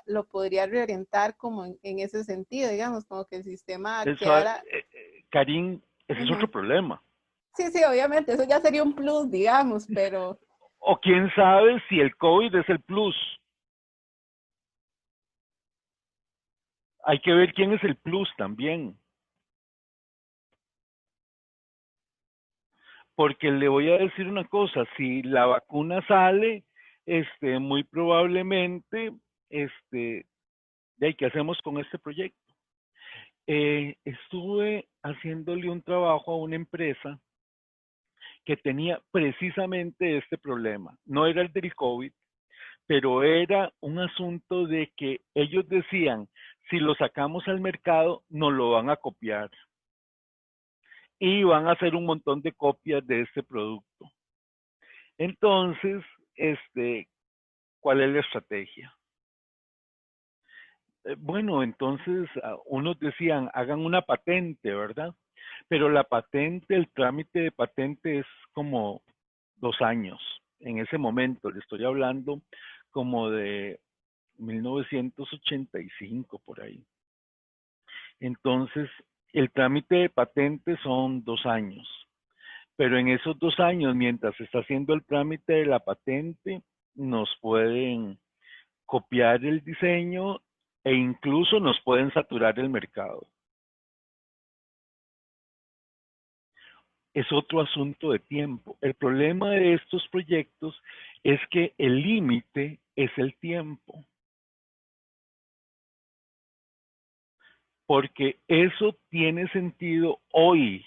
reorientar como en ese sentido, digamos, como que el sistema Eso, quedara... Karin, ese es otro problema. Sí, sí, obviamente, eso ya sería un plus, digamos, pero... O quién sabe si el COVID es el plus. Hay que ver quién es el plus también. Porque le voy a decir una cosa, si la vacuna sale, muy probablemente, ¿qué hacemos con este proyecto? Estuve haciéndole un trabajo a una empresa que tenía precisamente este problema. No era el del COVID, pero era un asunto de que ellos decían, si lo sacamos al mercado, nos lo van a copiar. Y van a hacer un montón de copias de este producto. Entonces, ¿cuál es la estrategia? Bueno, entonces unos decían, hagan una patente, ¿verdad? Pero la patente, el trámite de patente es como 2 años. En ese momento, le estoy hablando como de 1985 por ahí. Entonces, el trámite de patente son 2 años. Pero en esos 2 años, mientras se está haciendo el trámite de la patente, nos pueden copiar el diseño e incluso nos pueden saturar el mercado. Es otro asunto de tiempo. El problema de estos proyectos es que el límite es el tiempo. Porque eso tiene sentido hoy.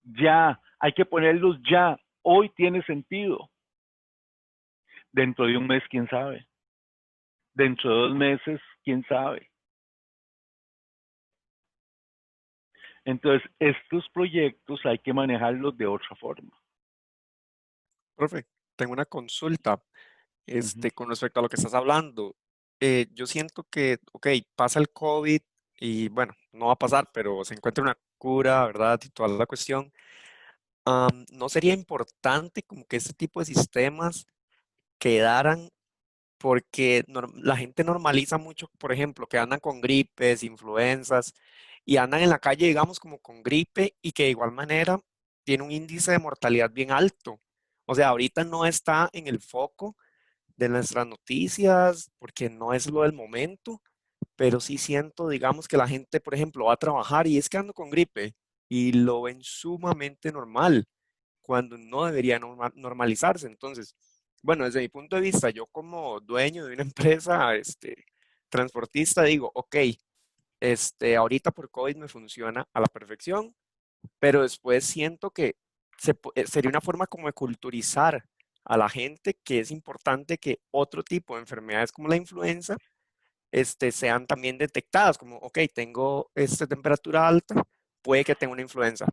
Ya, hay que ponerlos ya. Hoy tiene sentido. Dentro de un mes, quién sabe. Dentro de 2 meses, quién sabe. Entonces, estos proyectos hay que manejarlos de otra forma. Profe, tengo una consulta con respecto a lo que estás hablando. Yo siento que, ok, pasa el COVID y bueno, no va a pasar, pero se encuentra una cura, ¿verdad? Y toda la cuestión. ¿No sería importante como que este tipo de sistemas quedaran? Porque la gente normaliza mucho, por ejemplo, que andan con gripes, influencias, y andan en la calle, digamos, como con gripe, y que de igual manera tiene un índice de mortalidad bien alto. O sea, ahorita no está en el foco de nuestras noticias, porque no es lo del momento, pero sí siento, digamos, que la gente, por ejemplo, va a trabajar y es que ando con gripe, y lo ven sumamente normal cuando no debería normalizarse. Entonces, bueno, desde mi punto de vista, yo como dueño de una empresa, transportista, digo, ok, ahorita por COVID me funciona a la perfección, pero después siento que sería una forma como de culturizar a la gente que es importante que otro tipo de enfermedades como la influenza, sean también detectadas, como, ok, tengo esta temperatura alta, puede que tenga una influenza.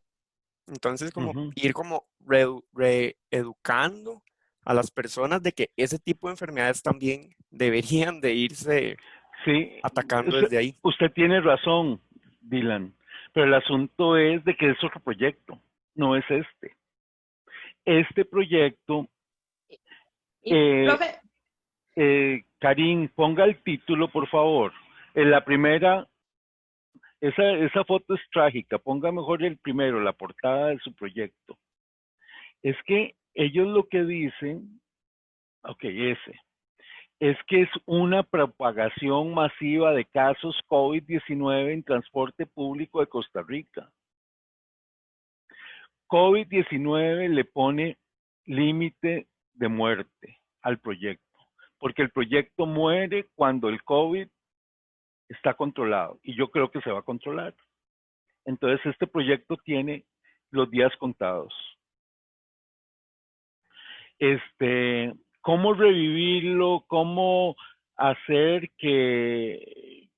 Entonces, como Ujú. ir como reeducando a las personas de que ese tipo de enfermedades también deberían de irse Sí, atacando usted, desde ahí. usted tiene razón, Dylan, pero el asunto es de que es otro proyecto, no es este. Este proyecto, Profe, Karim, ponga el título, por favor. En la primera, esa foto es trágica, ponga mejor el primero, la portada de su proyecto. Es que ellos lo que dicen, ok, es que es una propagación masiva de casos COVID-19 en transporte público de Costa Rica. COVID-19 le pone límite de muerte al proyecto, porque el proyecto muere cuando el COVID está controlado y yo creo que se va a controlar. Entonces este proyecto tiene los días contados. ¿Cómo revivirlo? ¿Cómo hacer que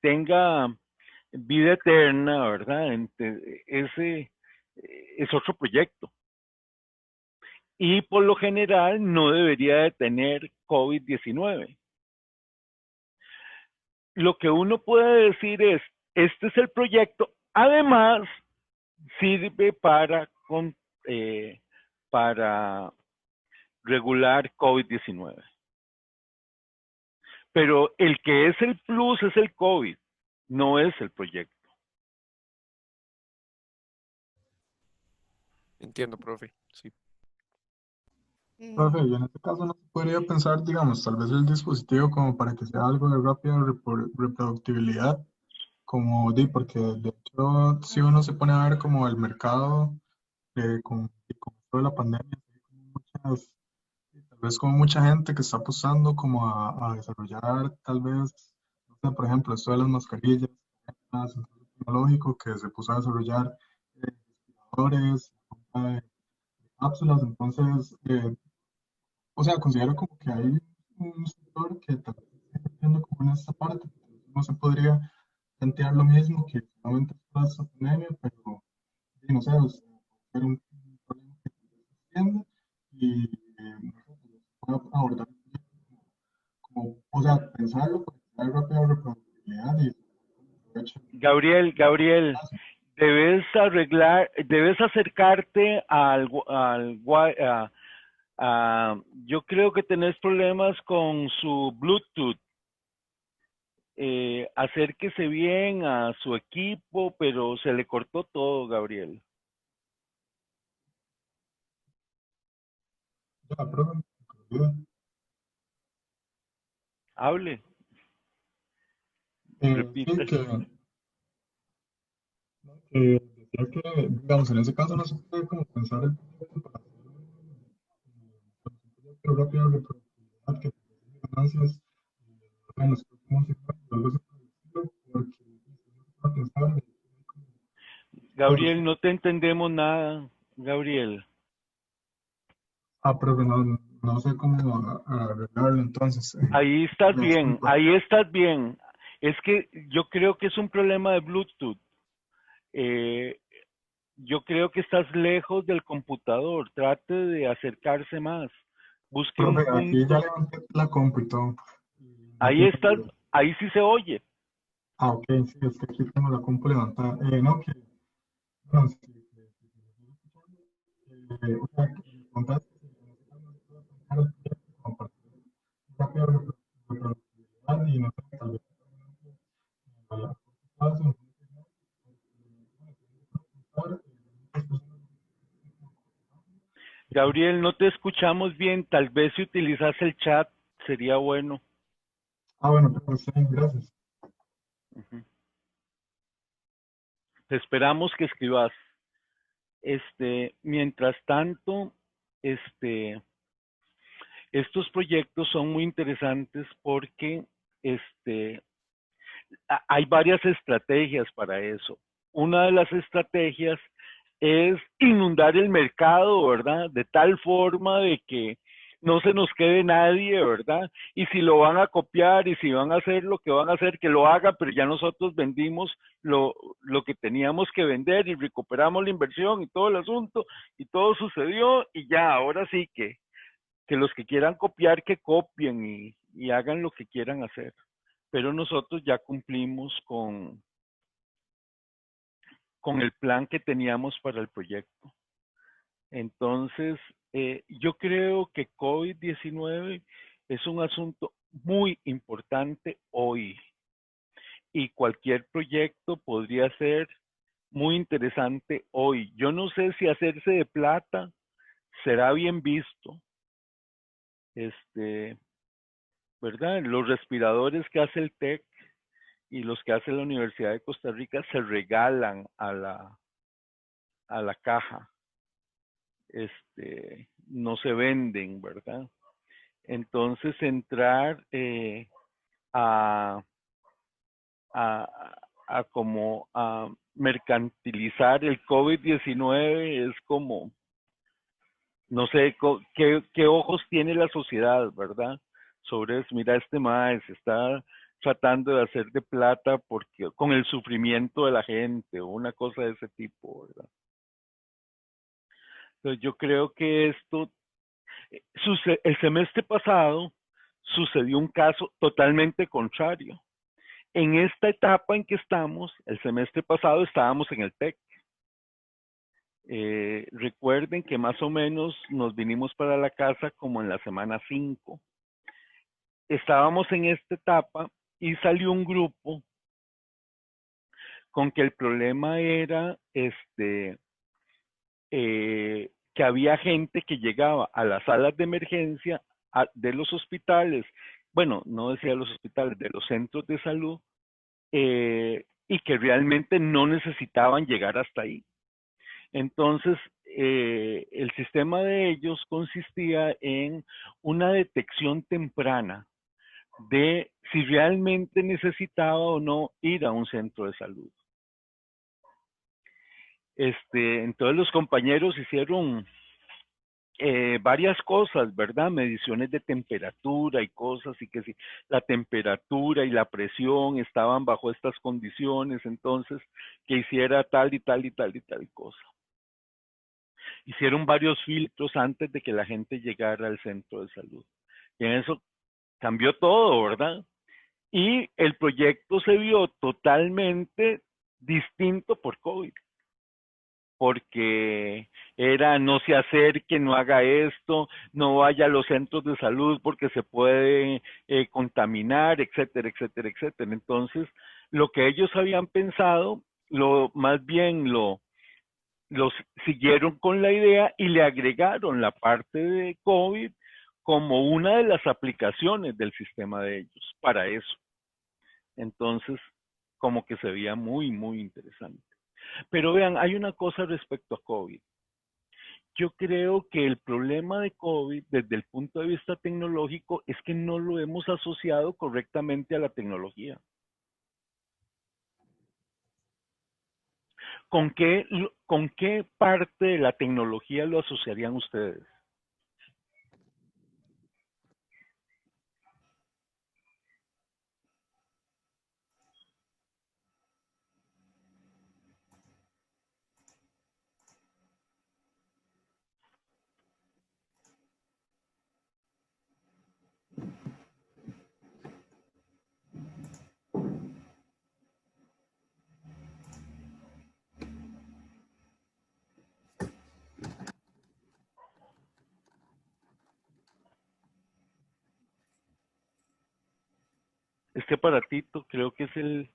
tenga vida eterna, ¿verdad? Ese es otro proyecto. Y por lo general no debería de tener COVID-19. Lo que uno puede decir es, este es el proyecto, además sirve para regular COVID-19. Pero el que es el plus es el COVID, no es el proyecto. Entiendo, profe. Sí. Profe, y en este caso no se podría pensar, digamos, tal vez el dispositivo como para que sea algo de rápida reproductibilidad, como di, porque de hecho si uno se pone a ver como el mercado con toda la pandemia, muchas, tal vez como mucha gente que está apostando como a desarrollar tal vez, no sé, por ejemplo, esto de las mascarillas, el tecnológico que se puso a desarrollar respiradores, cápsulas, entonces, o sea, considero como que hay un sector que tal vez está invirtiendo como en esta parte, no se podría plantear lo mismo que solamente es para esta pandemia, pero sí, no sé, o sea, puede ser un problema que se extiende y no sé, se puede abordar como, o sea, pensarlo para que sea de rápida reproducibilidad y aproveche Gabriel, debes acercarte yo creo que tenés problemas con su Bluetooth. Acérquese bien a su equipo, pero se le cortó todo, Gabriel. ya, profe, Hable, sí, repita. decía que, digamos, en ese caso no se puede como pensar el proyecto para hacer un proyecto de rápida reproducibilidad que tenga ganancias en los próximos 5 años, algo así por el estilo, porque no se puede pensar de todos. Gabriel, no te entendemos nada, Gabriel. Pero no sé cómo arreglarlo entonces. Ahí estás Me bien, disculpa. ahí estás bien. Es que yo creo que es un problema de Bluetooth. Eh, yo creo que estás lejos del computador. Trate de acercarse más. Busque un Profe, aquí ya punto. levanté la compu y todo. No Ahí tiene estás, problema. ahí sí se oye. Ah, ok, sí, es que aquí tengo la compu levantada. No, que, bueno, sí, o sea, que me contaste que en este caso no se puede aplicar el proyecto como para rápido de productividad y no sé, tal vez a corto plazo, Gabriel, no te escuchamos bien. Tal vez si utilizas el chat sería bueno. ah, bueno, pero sí, gracias. Ujú. Te esperamos que escribas. Mientras tanto, este, estos proyectos son muy interesantes porque este, hay varias estrategias para eso. Una de las estrategias es inundar el mercado, ¿verdad? De tal forma de que no se nos quede nadie, ¿verdad? Y si lo van a copiar y si van a hacer lo que van a hacer, que lo haga, pero ya nosotros vendimos lo que teníamos que vender y recuperamos la inversión y todo el asunto y todo sucedió y ya, ahora sí que los que quieran copiar, que copien y hagan lo que quieran hacer. Pero nosotros ya cumplimos con el plan que teníamos para el proyecto. Entonces, yo creo que COVID-19 es un asunto muy importante hoy y cualquier proyecto podría ser muy interesante hoy. Yo no sé si hacerse de plata será bien visto, ¿verdad? Los respiradores que hace el TEC y los que hace la Universidad de Costa Rica se regalan a la caja, no se venden, ¿verdad? Entonces entrar a, como a mercantilizar el COVID-19 es como, no sé, qué ojos tiene la sociedad, ¿verdad? Sobre eso, mira, este mae se está tratando de hacer de plata porque con el sufrimiento de la gente o una cosa de ese tipo, ¿verdad? Entonces yo creo que el semestre pasado sucedió un caso totalmente contrario. En esta etapa en que estamos, el semestre pasado estábamos en el TEC. Recuerden que más o menos nos vinimos para la casa como en la semana 5. Estábamos en esta etapa y salió un grupo con que el problema era que había gente que llegaba a las salas de emergencia de los hospitales, bueno, no decía los hospitales, de los centros de salud, y que realmente no necesitaban llegar hasta ahí. Entonces, el sistema de ellos consistía en una detección temprana de si realmente necesitaba o no ir a un centro de salud. Entonces los compañeros hicieron varias cosas, ¿verdad? Mediciones de temperatura y cosas, y que si la temperatura y la presión estaban bajo estas condiciones, entonces que hiciera tal y tal y tal y tal cosa. Hicieron varios filtros antes de que la gente llegara al centro de salud. Y en eso cambió todo, ¿verdad? Y el proyecto se vio totalmente distinto por COVID. Porque era no se acerque, no haga esto, no vaya a los centros de salud porque se puede contaminar, etcétera, etcétera, etcétera. Entonces, lo que ellos habían pensado, más bien los siguieron con la idea y le agregaron la parte de COVID como una de las aplicaciones del sistema de ellos para eso. Entonces, como que se veía muy, muy interesante. Pero vean, hay una cosa respecto a COVID. Yo creo que el problema de COVID, desde el punto de vista tecnológico, es que no lo hemos asociado correctamente a la tecnología. ¿Con qué parte de la tecnología lo asociarían ustedes? Este aparatito creo que es el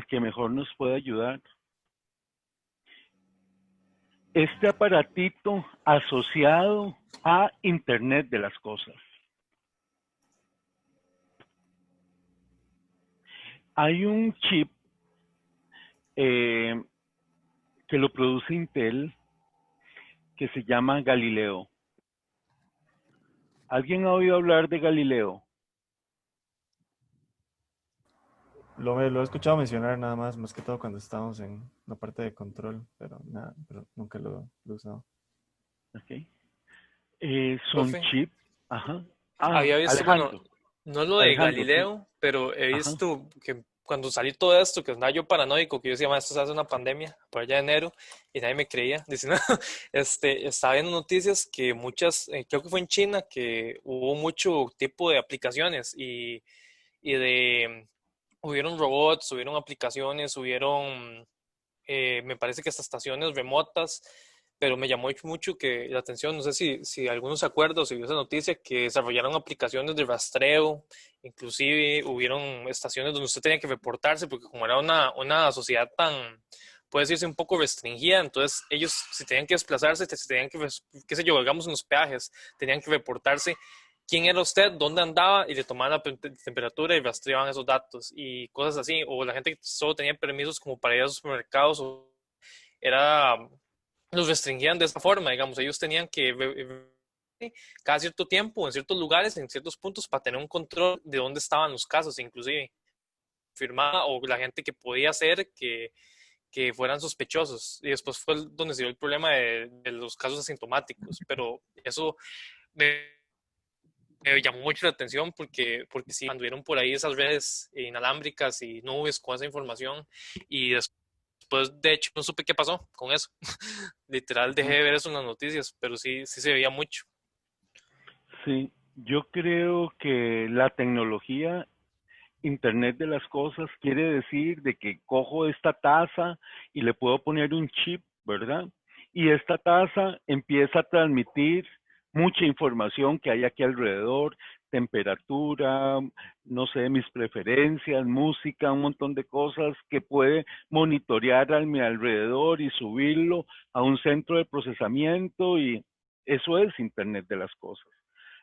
que mejor nos puede ayudar. Este aparatito asociado a Internet de las cosas. Hay un chip que lo produce Intel que se llama Galileo. ¿Alguien ha oído hablar de Galileo? Lo he escuchado mencionar nada más que todo cuando estábamos en la parte de control, pero nada, pero nunca lo he usado. Okay. Son Profe, chip. Ajá. había visto, bueno, Alejandro. no es lo de Alejandro, ¿qué? Galileo, pero he Ajá. visto que cuando salió todo esto, que andaba yo paranoico, que yo decía, esto se hace una pandemia, por allá de enero, y nadie me creía, diciendo, estaba viendo noticias que muchas, creo que fue en China, que hubo mucho tipo de aplicaciones y hubieron robots, hubieron aplicaciones, hubieron, me parece que hasta estaciones remotas, pero me llamó mucho que la atención, no sé si alguno se acuerda o si vio esa noticia, que desarrollaron aplicaciones de rastreo, inclusive hubieron estaciones donde usted tenía que reportarse, porque como era una sociedad tan, puede decirse, un poco restringida, entonces ellos si tenían que desplazarse, se tenían que, qué sé yo, digamos en los peajes, tenían que reportarse quién era usted, dónde andaba y le tomaban la temperatura y rastreaban esos datos y cosas así, o la gente que solo tenía permisos como para ir a los supermercados, o era, los restringían de esta forma, digamos, ellos tenían que cada cierto tiempo, en ciertos lugares, en ciertos puntos, para tener un control de dónde estaban los casos, inclusive firmaba, o la gente que podía hacer que fueran sospechosos. Y después fue donde se dio el problema de los casos asintomáticos, pero eso me llamó mucho la atención porque sí, anduvieron por ahí esas redes inalámbricas y nubes con esa información y después, de hecho, no supe qué pasó con eso. Literal, dejé de ver eso en las noticias, pero sí se veía mucho. Sí, yo creo que la tecnología, Internet de las cosas, quiere decir de que cojo esta taza y le puedo poner un chip, ¿verdad? Y esta taza empieza a transmitir mucha información que hay aquí alrededor, temperatura, no sé, mis preferencias, música, un montón de cosas que puede monitorear a mi alrededor y subirlo a un centro de procesamiento y eso es Internet de las cosas.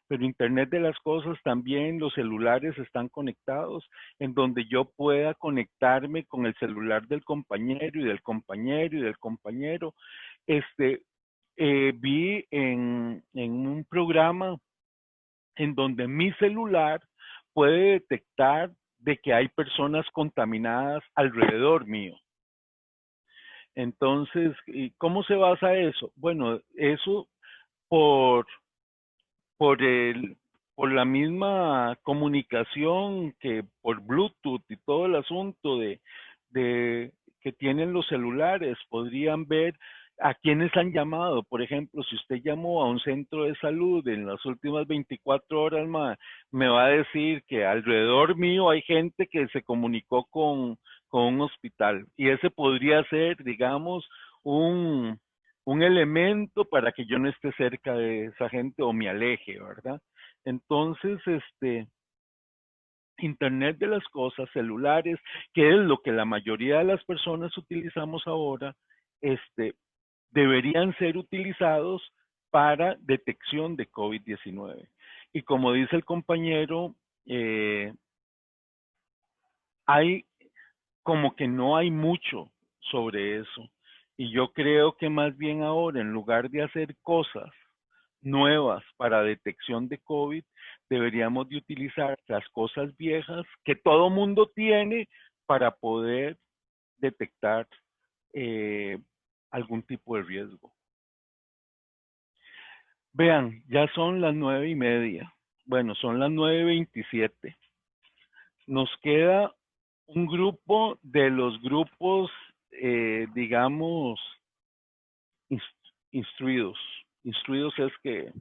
Pero Internet de las cosas también, los celulares están conectados, en donde yo pueda conectarme con el celular del compañero y del compañero y del compañero. Vi en un programa en donde mi celular puede detectar de que hay personas contaminadas alrededor mío. Entonces, ¿cómo se basa eso? Bueno, eso por por el, por la misma comunicación que por Bluetooth y todo el asunto de que tienen los celulares, podrían ver a quienes han llamado. Por ejemplo, si usted llamó a un centro de salud en las últimas 24 horas más, me va a decir que alrededor mío hay gente que se comunicó con un hospital. Y ese podría ser, digamos, un elemento para que yo no esté cerca de esa gente o me aleje, ¿verdad? Entonces, Internet de las cosas, celulares, que es lo que la mayoría de las personas utilizamos ahora, deberían ser utilizados para detección de COVID-19. Y como dice el compañero, hay como que no hay mucho sobre eso. Y yo creo que más bien ahora, en lugar de hacer cosas nuevas para detección de COVID, deberíamos de utilizar las cosas viejas que todo mundo tiene para poder detectar algún tipo de riesgo. Vean, ya son las 9:30. Bueno, son las 9:27. Nos queda un grupo de los grupos, digamos, instruidos. Instruidos es que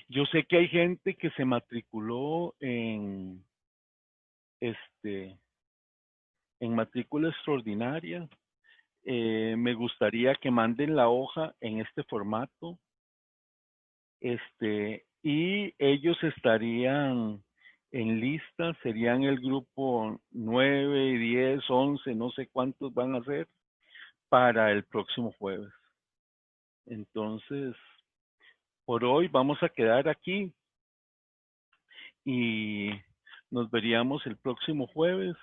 yo sé que hay gente que se matriculó en matrícula extraordinaria. Me gustaría que manden la hoja en este formato. Y ellos estarían en lista serían el grupo 9, 10, 11, no sé cuántos van a ser para el próximo jueves. Entonces, por hoy vamos a quedar aquí y nos veríamos el próximo jueves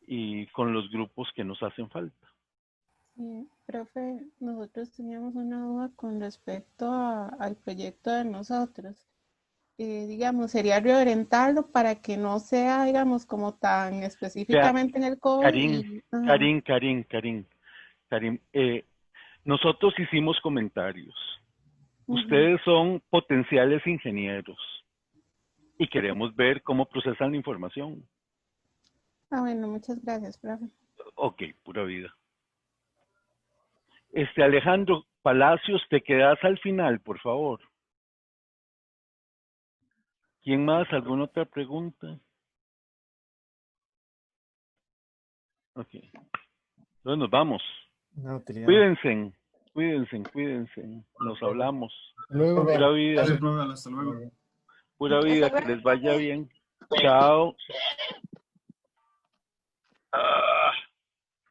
y con los grupos que nos hacen falta. Sí, profe, nosotros teníamos una duda con respecto al proyecto de nosotros. Digamos, sería reorientarlo para que no sea, digamos, como tan específicamente en el COVID. Karim, nosotros hicimos comentarios. Ustedes son potenciales ingenieros y queremos ver cómo procesan la información. Bueno, muchas gracias, profe. Ok, pura vida. Alejandro Palacios, te quedas al final, por favor. ¿Quién más? ¿Alguna otra pregunta? Ok. Entonces nos vamos. Una utilidad. Cuídense. Nos hablamos. Luego, Pura vida. hasta luego. Pura vida, que les vaya bien. Chao.